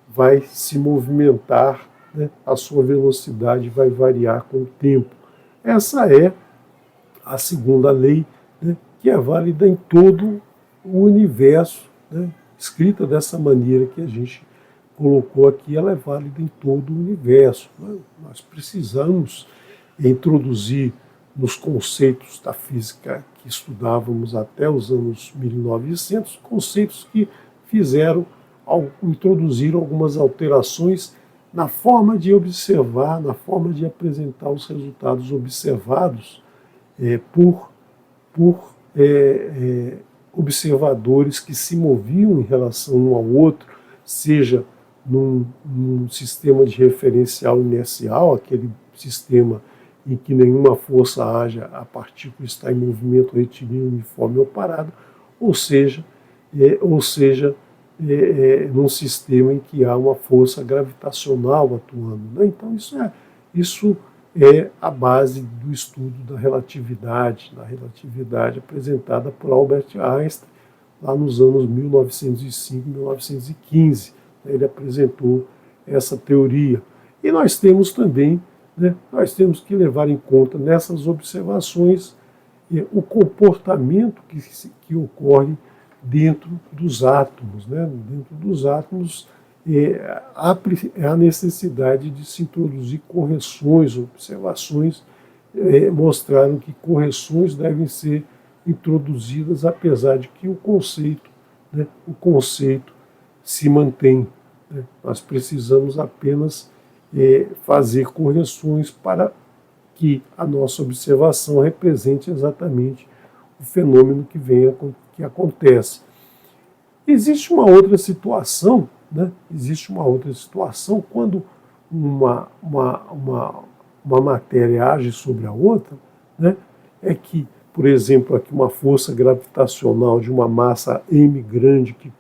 vai se movimentar, né? A sua velocidade vai variar com o tempo. Essa é a segunda lei, né, que é válida em todo o universo, né? Escrita dessa maneira que a gente colocou aqui, ela é válida em todo o universo, né? Nós precisamos introduzir nos conceitos da física que estudávamos até os anos 1900, conceitos que introduziram algumas alterações na forma de observar, na forma de apresentar os resultados observados por observadores que se moviam em relação um ao outro, seja num sistema de referencial inercial, aquele sistema em que nenhuma força haja, a partícula está em movimento retilíneo, uniforme ou parado, ou seja, num sistema em que há uma força gravitacional atuando, né? Então isso é a base do estudo da relatividade apresentada por Albert Einstein lá nos anos 1905, 1915. Ele apresentou essa teoria. E nós temos também, né, nós temos que levar em conta nessas observações o comportamento que ocorre dentro dos átomos, né? Dentro dos átomos há necessidade de se introduzir correções, observações mostraram que correções devem ser introduzidas, apesar de que o conceito se mantém, né? Nós precisamos apenas fazer correções para que a nossa observação represente exatamente o fenômeno que acontece. Existe uma outra situação, né? Existe uma outra situação quando uma matéria age sobre a outra, né? É que, por exemplo, aqui uma força gravitacional de uma massa m grande que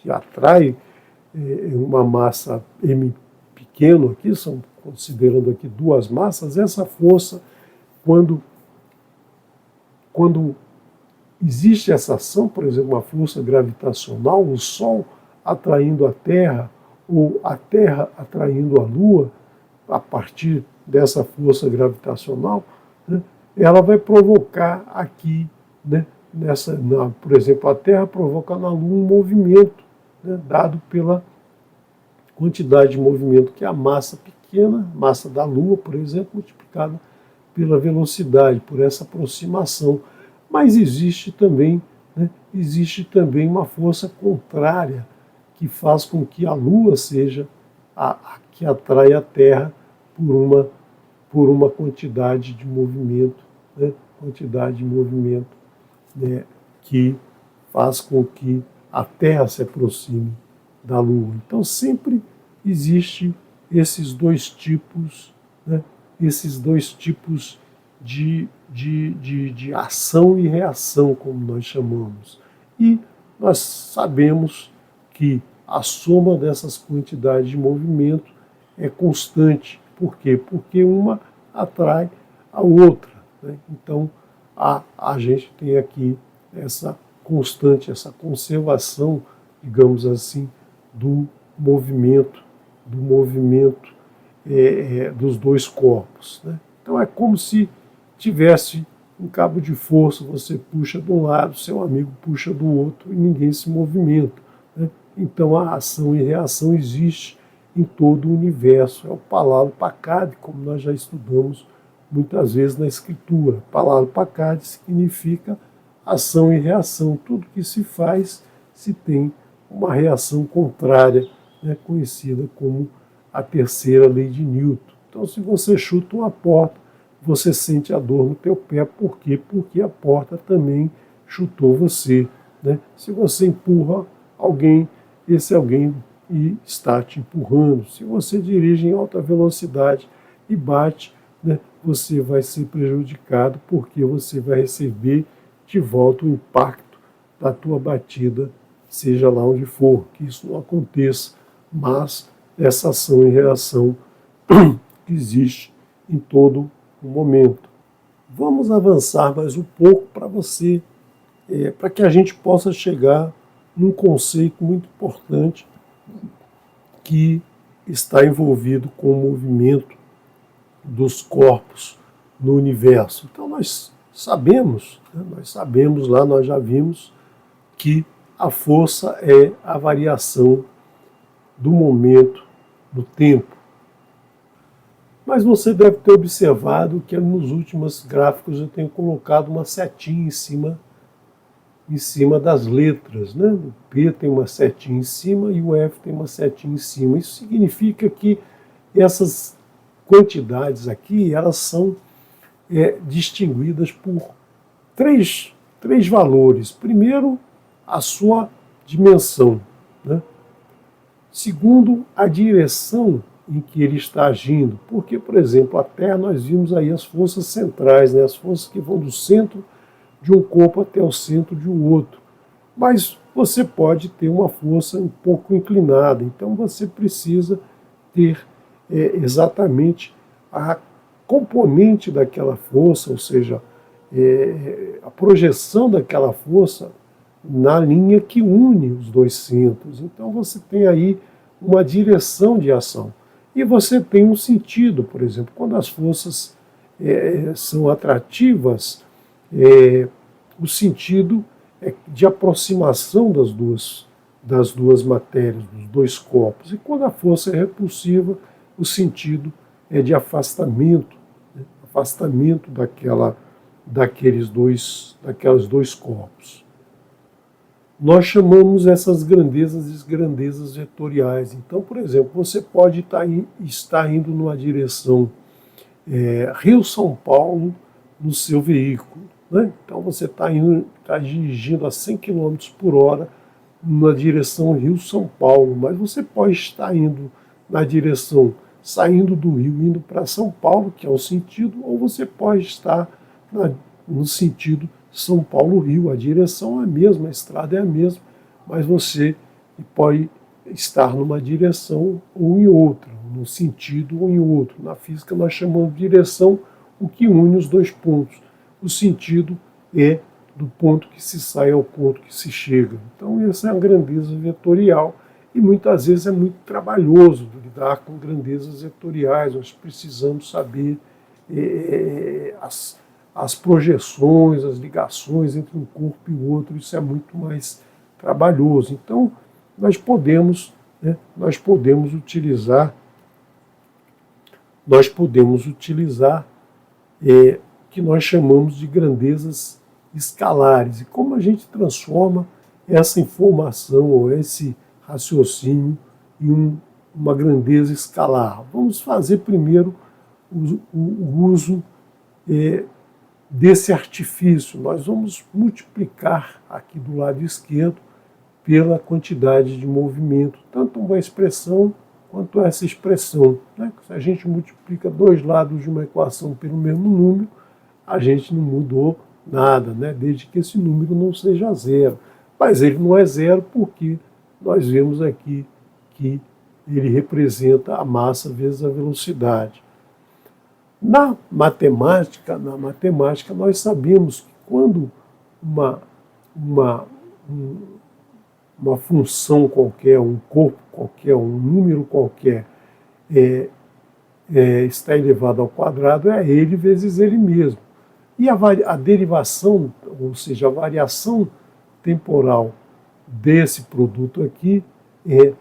atrai uma massa m pequeno, aqui são considerando aqui duas massas, essa força, quando existe essa ação, por exemplo, uma força gravitacional, o Sol atraindo a Terra, ou a Terra atraindo a Lua, a partir dessa força gravitacional, né, ela vai provocar aqui, né, por exemplo, a Terra provoca na Lua um movimento, né, dado pela quantidade de movimento que é a massa pequena, massa da Lua, por exemplo, multiplicada pela velocidade, por essa aproximação. Mas existe também uma força contrária que faz com que a Lua seja a que atrai a Terra por uma quantidade de movimento, né? Né, que faz com que a Terra se aproxime da Lua. Então sempre existe esses dois tipos, né? Esses dois tipos de ação e reação, como nós chamamos. E nós sabemos que a soma dessas quantidades de movimento é constante. Por quê? Porque uma atrai a outra, né? Então a gente tem aqui essa constante, essa conservação, digamos assim, do movimento dos dois corpos, né? Então é como se tivesse um cabo de força, você puxa de um lado, seu amigo puxa do outro e ninguém se movimenta, né? Então a ação e reação existe em todo o universo. É o Palalo-Pacade, como nós já estudamos muitas vezes na escritura. Palalo-Pacade significa ação e reação. Tudo que se faz, se tem uma reação contrária, né, conhecida como a terceira lei de Newton. Então, se você chuta uma porta, você sente a dor no teu pé. Por quê? Porque a porta também chutou você, né? Se você empurra alguém, esse alguém está te empurrando. Se você dirige em alta velocidade e bate, né, você vai ser prejudicado, porque você vai receber de volta o impacto da tua batida, seja lá onde for. Que isso não aconteça, mas essa ação e reação que existe em todo o momento. Vamos avançar mais um pouco para você, para que a gente possa chegar num conceito muito importante que está envolvido com o movimento dos corpos no universo. Então nós sabemos lá, nós já vimos que a força é a variação do momento do tempo. Mas você deve ter observado que nos últimos gráficos eu tenho colocado uma setinha em cima das letras, né? O P tem uma setinha em cima e o F tem uma setinha em cima. Isso significa que essas quantidades aqui, elas são distinguidas por três valores. Primeiro, a sua dimensão, né? Segundo, a direção em que ele está agindo. Porque, por exemplo, a Terra, nós vimos aí as forças centrais, né? As forças que vão do centro de um corpo até o centro de um outro. Mas você pode ter uma força um pouco inclinada, então você precisa ter exatamente a componente daquela força, ou seja, a projeção daquela força na linha que une os dois centros. Então você tem aí uma direção de ação. E você tem um sentido, por exemplo, quando as forças são atrativas, o sentido é de aproximação das duas matérias, dos dois corpos. E quando a força é repulsiva, o sentido é de afastamento, né? Afastamento daqueles dois corpos. Nós chamamos essas grandezas de grandezas vetoriais. Então, por exemplo, você pode estar indo numa direção Rio-São Paulo no seu veículo, né? Então você está dirigindo a 100 km por hora na direção Rio-São Paulo, mas você pode estar indo na direção saindo do Rio, indo para São Paulo, que é o sentido, ou você pode estar no sentido São Paulo-Rio. A direção é a mesma, a estrada é a mesma, mas você pode estar numa direção ou em outra, num sentido ou em outro. Na física nós chamamos de direção o que une os dois pontos. O sentido é do ponto que se sai ao ponto que se chega. Então essa é a grandeza vetorial e muitas vezes é muito trabalhoso lidar com grandezas vetoriais. Nós precisamos saber as projeções, as ligações entre um corpo e o outro. Isso é muito mais trabalhoso. Então nós podemos utilizar que nós chamamos de grandezas escalares. E como a gente transforma essa informação ou esse raciocínio em uma grandeza escalar? Vamos fazer primeiro o uso desse artifício. Nós vamos multiplicar aqui do lado esquerdo pela quantidade de movimento, tanto uma expressão quanto essa expressão, né? Se a gente multiplica dois lados de uma equação pelo mesmo número, a gente não mudou nada, né? Desde que esse número não seja zero. Mas ele não é zero porque nós vemos aqui que ele representa a massa vezes a velocidade. Na matemática nós sabemos que quando uma função qualquer, um corpo qualquer, um número qualquer está elevado ao quadrado, é ele vezes ele mesmo. E a derivação, ou seja, a variação temporal desse produto aqui é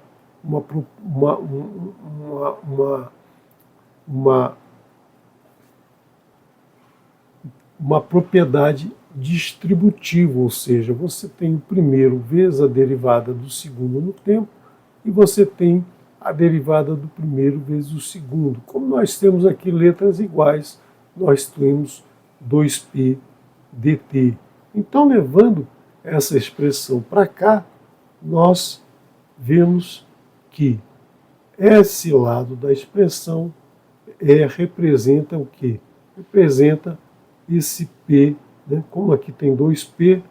uma propriedade distributiva, ou seja, você tem o primeiro vezes a derivada do segundo no tempo e você tem a derivada do primeiro vezes o segundo. Como nós temos aqui letras iguais, nós temos 2p dt. Então, levando essa expressão para cá, nós vemos que esse lado da expressão representa o quê? Representa esse p, né? Como aqui tem 2p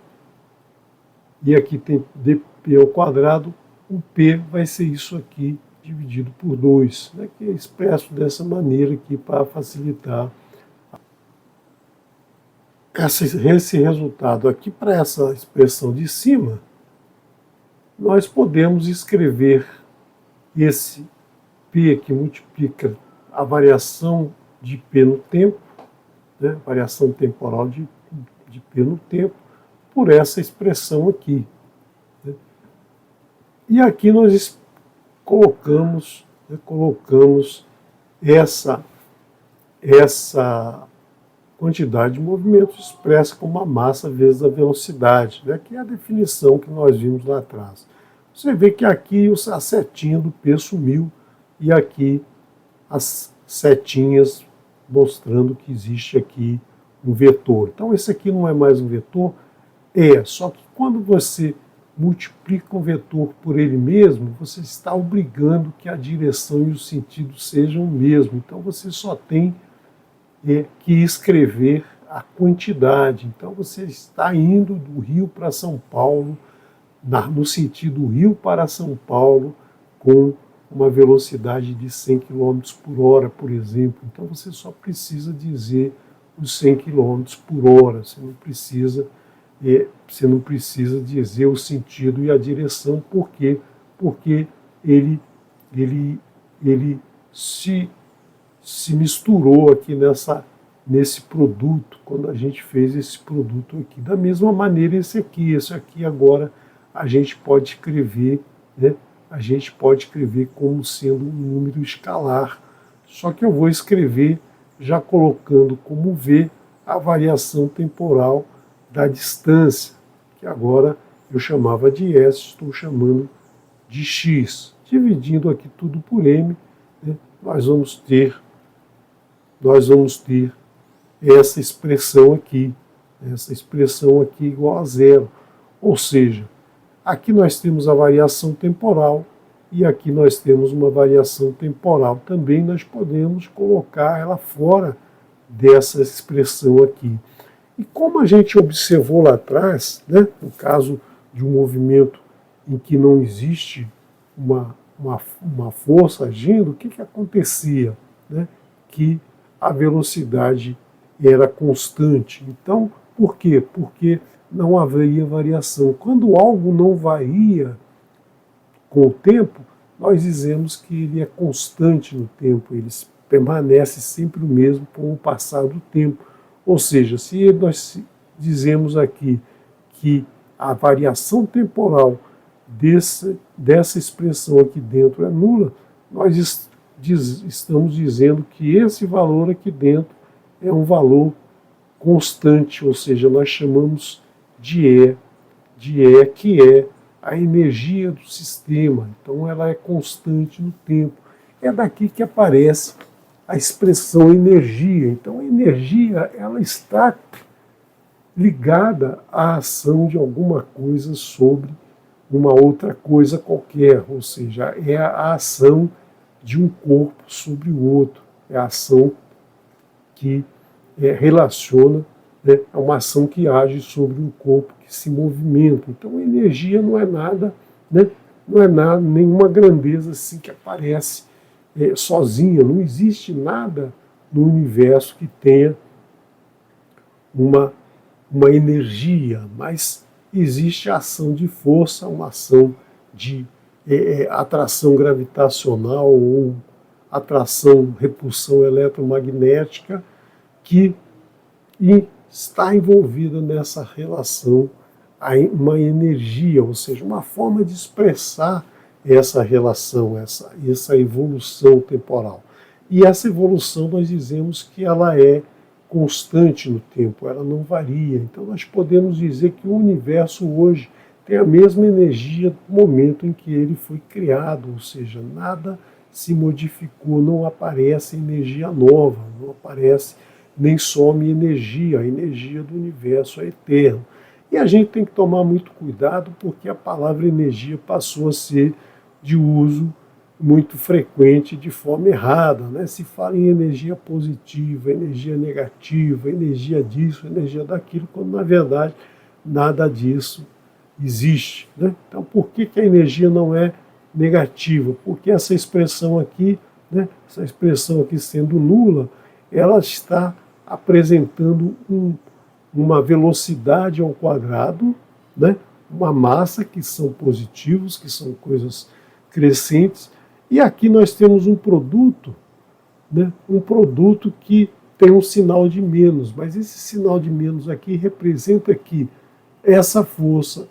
e aqui tem dp ao quadrado, o p vai ser isso aqui dividido por 2, né? Que é expresso dessa maneira aqui para facilitar esse resultado. Aqui para essa expressão de cima, nós podemos escrever esse P que multiplica a variação de P no tempo, né, variação temporal de P no tempo, por essa expressão aqui. Né. E aqui nós colocamos essa quantidade de movimento expressa como a massa vezes a velocidade, né, que é a definição que nós vimos lá atrás. Você vê que aqui a setinha do P sumiu e aqui as setinhas mostrando que existe aqui um vetor. Então esse aqui não é mais um vetor, só que quando você multiplica um vetor por ele mesmo, você está obrigando que a direção e o sentido sejam o mesmo. Então você só tem que escrever a quantidade. Então você está indo do Rio para São Paulo, no sentido Rio para São Paulo, com uma velocidade de 100 km por hora, por exemplo. Então você só precisa dizer os 100 km por hora, você não precisa dizer o sentido e a direção. Por quê? Porque ele se misturou aqui nesse produto, quando a gente fez esse produto aqui. Da mesma maneira esse aqui agora a gente pode escrever, né? A gente pode escrever como sendo um número escalar, só que eu vou escrever já colocando como V a variação temporal da distância, que agora eu chamava de S, estou chamando de X. Dividindo aqui tudo por M, né, nós vamos ter essa expressão aqui igual a zero. Ou seja, aqui nós temos a variação temporal e aqui nós temos uma variação temporal. Também nós podemos colocar ela fora dessa expressão aqui. E como a gente observou lá atrás, né, no caso de um movimento em que não existe uma força agindo, o que acontecia? Né? Que a velocidade era constante. Então, por quê? Porque não haveria variação. Quando algo não varia com o tempo, nós dizemos que ele é constante no tempo, ele permanece sempre o mesmo com o passar do tempo. Ou seja, se nós dizemos aqui que a variação temporal dessa expressão aqui dentro é nula, nós estamos dizendo que esse valor aqui dentro é um valor constante, ou seja, nós chamamos de E, que é a energia do sistema. Então ela é constante no tempo. É daqui que aparece a expressão energia. Então a energia ela está ligada à ação de alguma coisa sobre uma outra coisa qualquer, ou seja, é a ação de um corpo sobre o outro, é a ação que relaciona, né, é uma ação que age sobre um corpo que se movimenta. Então a energia não é nada, né, não é nada, nenhuma grandeza assim que aparece sozinha. Não existe nada no universo que tenha uma energia, mas existe a ação de força, uma ação de atração gravitacional ou atração, repulsão eletromagnética que está envolvida nessa relação uma energia, ou seja, uma forma de expressar essa relação, essa evolução temporal. E essa evolução nós dizemos que ela é constante no tempo, ela não varia. Então nós podemos dizer que o universo hoje tem a mesma energia do momento em que ele foi criado, ou seja, nada se modificou, não aparece energia nova, não aparece nem some energia, a energia do universo é eterna. E a gente tem que tomar muito cuidado porque a palavra energia passou a ser de uso muito frequente de forma errada, né? Se fala em energia positiva, energia negativa, energia disso, energia daquilo, quando na verdade nada disso existe, né? Então por que a energia não é negativa? Porque essa expressão aqui, né, essa expressão aqui sendo nula, ela está apresentando uma velocidade ao quadrado, né, uma massa que são positivos, que são coisas crescentes, e aqui nós temos um produto, né, um produto que tem um sinal de menos, mas esse sinal de menos aqui representa que essa força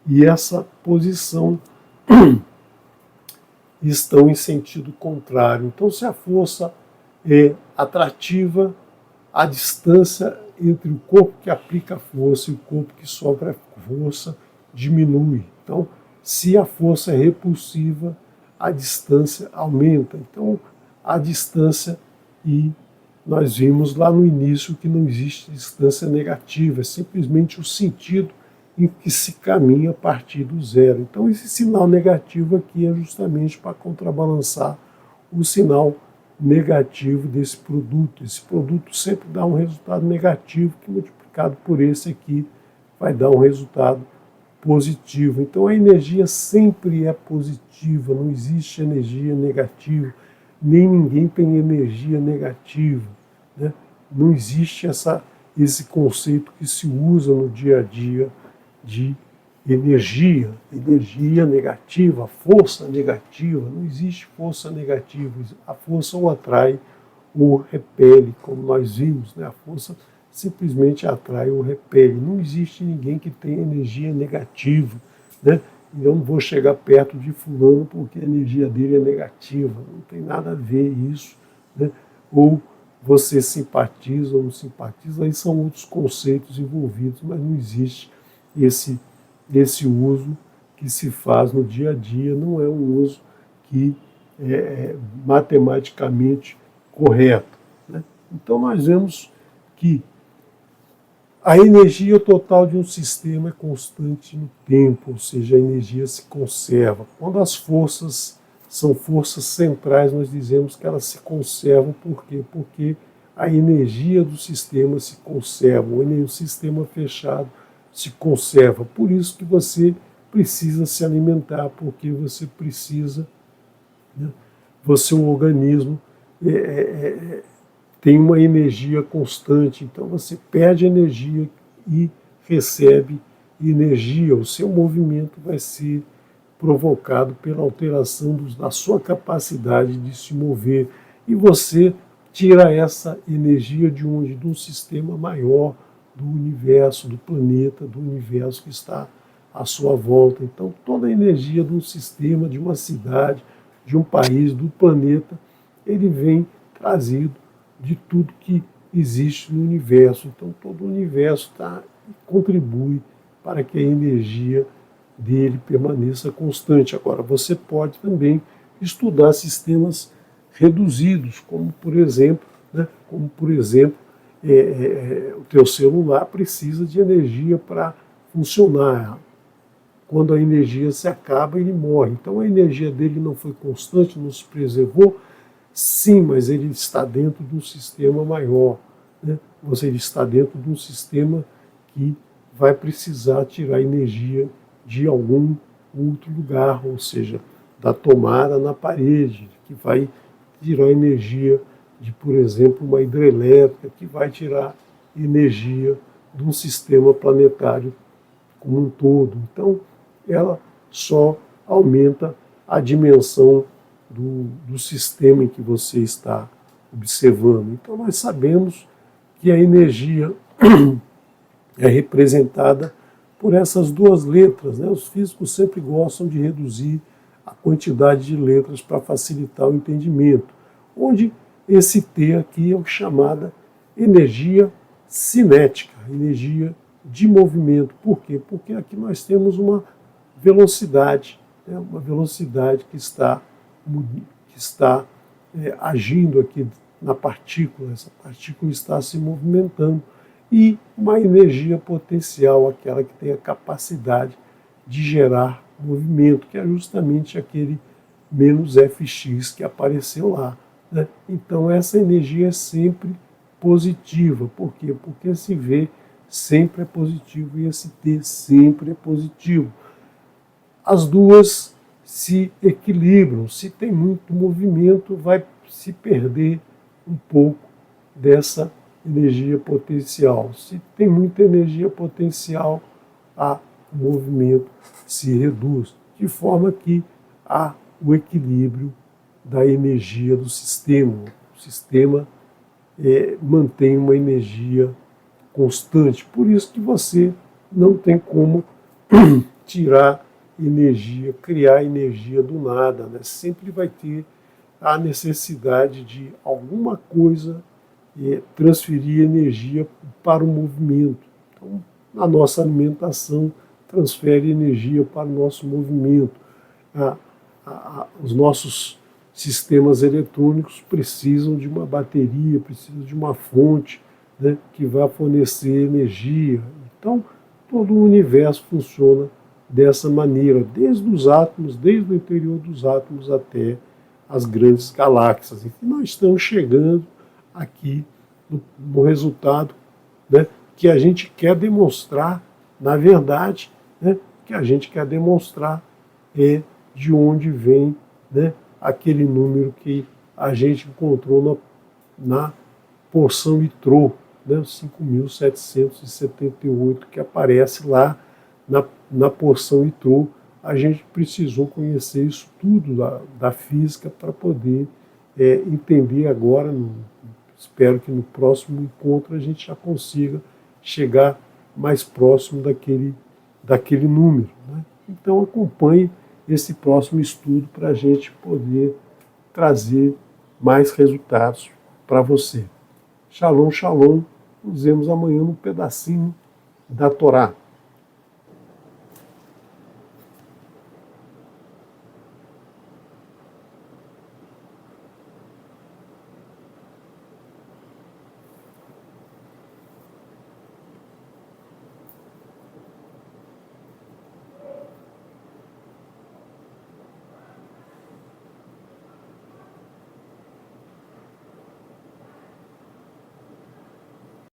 e essa posição estão em sentido contrário. Então, se a força é atrativa, a distância entre o corpo que aplica a força e o corpo que sofre a força diminui. Então, se a força é repulsiva, a distância aumenta. Então, a distância, e nós vimos lá no início que não existe distância negativa, é simplesmente o sentido em que se caminha a partir do zero. Então, esse sinal negativo aqui é justamente para contrabalançar o sinal negativo desse produto. Esse produto sempre dá um resultado negativo que multiplicado por esse aqui vai dar um resultado positivo. Então a energia sempre é positiva, não existe energia negativa, nem ninguém tem energia negativa, né? Não existe esse conceito que se usa no dia a dia de energia negativa, força negativa. Não existe força negativa. A força ou atrai ou repele, como nós vimos, né? A força simplesmente atrai ou repele. Não existe ninguém que tenha energia negativa, né? Eu não vou chegar perto de fulano porque a energia dele é negativa. Não tem nada a ver isso, né? Ou você simpatiza ou não simpatiza, aí são outros conceitos envolvidos, mas não existe esse uso que se faz no dia a dia, não é um uso que é matematicamente correto, né? Então nós vemos que a energia total de um sistema é constante no tempo, ou seja, a energia se conserva. Quando as forças são forças centrais, nós dizemos que elas se conservam. Por quê? Porque a energia do sistema se conserva, o sistema fechado se conserva. Por isso que você precisa se alimentar, porque você precisa, né, o organismo tem uma energia constante, então você perde energia e recebe energia. O seu movimento vai ser provocado pela alteração da sua capacidade de se mover, e você tira essa energia de onde? De um sistema maior, do universo, do planeta, do universo que está à sua volta. Então toda a energia de um sistema, de uma cidade, de um país, do planeta, ele vem trazido de tudo que existe no universo. Então todo o universo contribui para que a energia dele permaneça constante. Agora, você pode também estudar sistemas reduzidos, como por exemplo, o teu celular precisa de energia para funcionar. Quando a energia se acaba, ele morre. Então a energia dele não foi constante, não se preservou. Sim, mas ele está dentro de um sistema maior, né? Ele está dentro de um sistema que vai precisar tirar energia de algum outro lugar, ou seja, da tomada na parede, que vai tirar energia de, por exemplo, uma hidrelétrica, que vai tirar energia de um sistema planetário como um todo. Então, ela só aumenta a dimensão do sistema em que você está observando. Então nós sabemos que a energia é representada por essas duas letras, né? Os físicos sempre gostam de reduzir a quantidade de letras para facilitar o entendimento, onde esse T aqui é o chamada energia cinética, energia de movimento. Por quê? Porque aqui nós temos uma velocidade, né? Uma velocidade que está agindo aqui na partícula. Essa partícula está se movimentando, e uma energia potencial, aquela que tem a capacidade de gerar movimento, que é justamente aquele menos Fx que apareceu lá, né? Então essa energia é sempre positiva. Por quê? Porque esse V sempre é positivo e esse T sempre é positivo. As duas se equilibram. Se tem muito movimento, vai se perder um pouco dessa energia potencial. Se tem muita energia potencial, o movimento se reduz, de forma que há o equilíbrio da energia do sistema. O sistema mantém uma energia constante. Por isso que você não tem como tirar energia, criar energia do nada, né? Sempre vai ter a necessidade de alguma coisa transferir energia para o movimento. Então, a nossa alimentação transfere energia para o nosso movimento. Os nossos sistemas eletrônicos precisam de uma bateria, precisam de uma fonte, né, que vai fornecer energia. Então, todo o universo funciona dessa maneira, desde os átomos, desde o interior dos átomos até as grandes galáxias. E nós estamos chegando aqui no resultado, né, que a gente quer demonstrar. Na verdade, né, que a gente quer demonstrar é de onde vem, né, aquele número que a gente encontrou na porção Itrô, né, 5.778, que aparece lá na porção Itrô. A gente precisou conhecer isso tudo da física para poder entender agora. Espero que no próximo encontro a gente já consiga chegar mais próximo daquele número, né? Então acompanhe esse próximo estudo para a gente poder trazer mais resultados para você. Shalom, shalom. Nos vemos amanhã num pedacinho da Torá.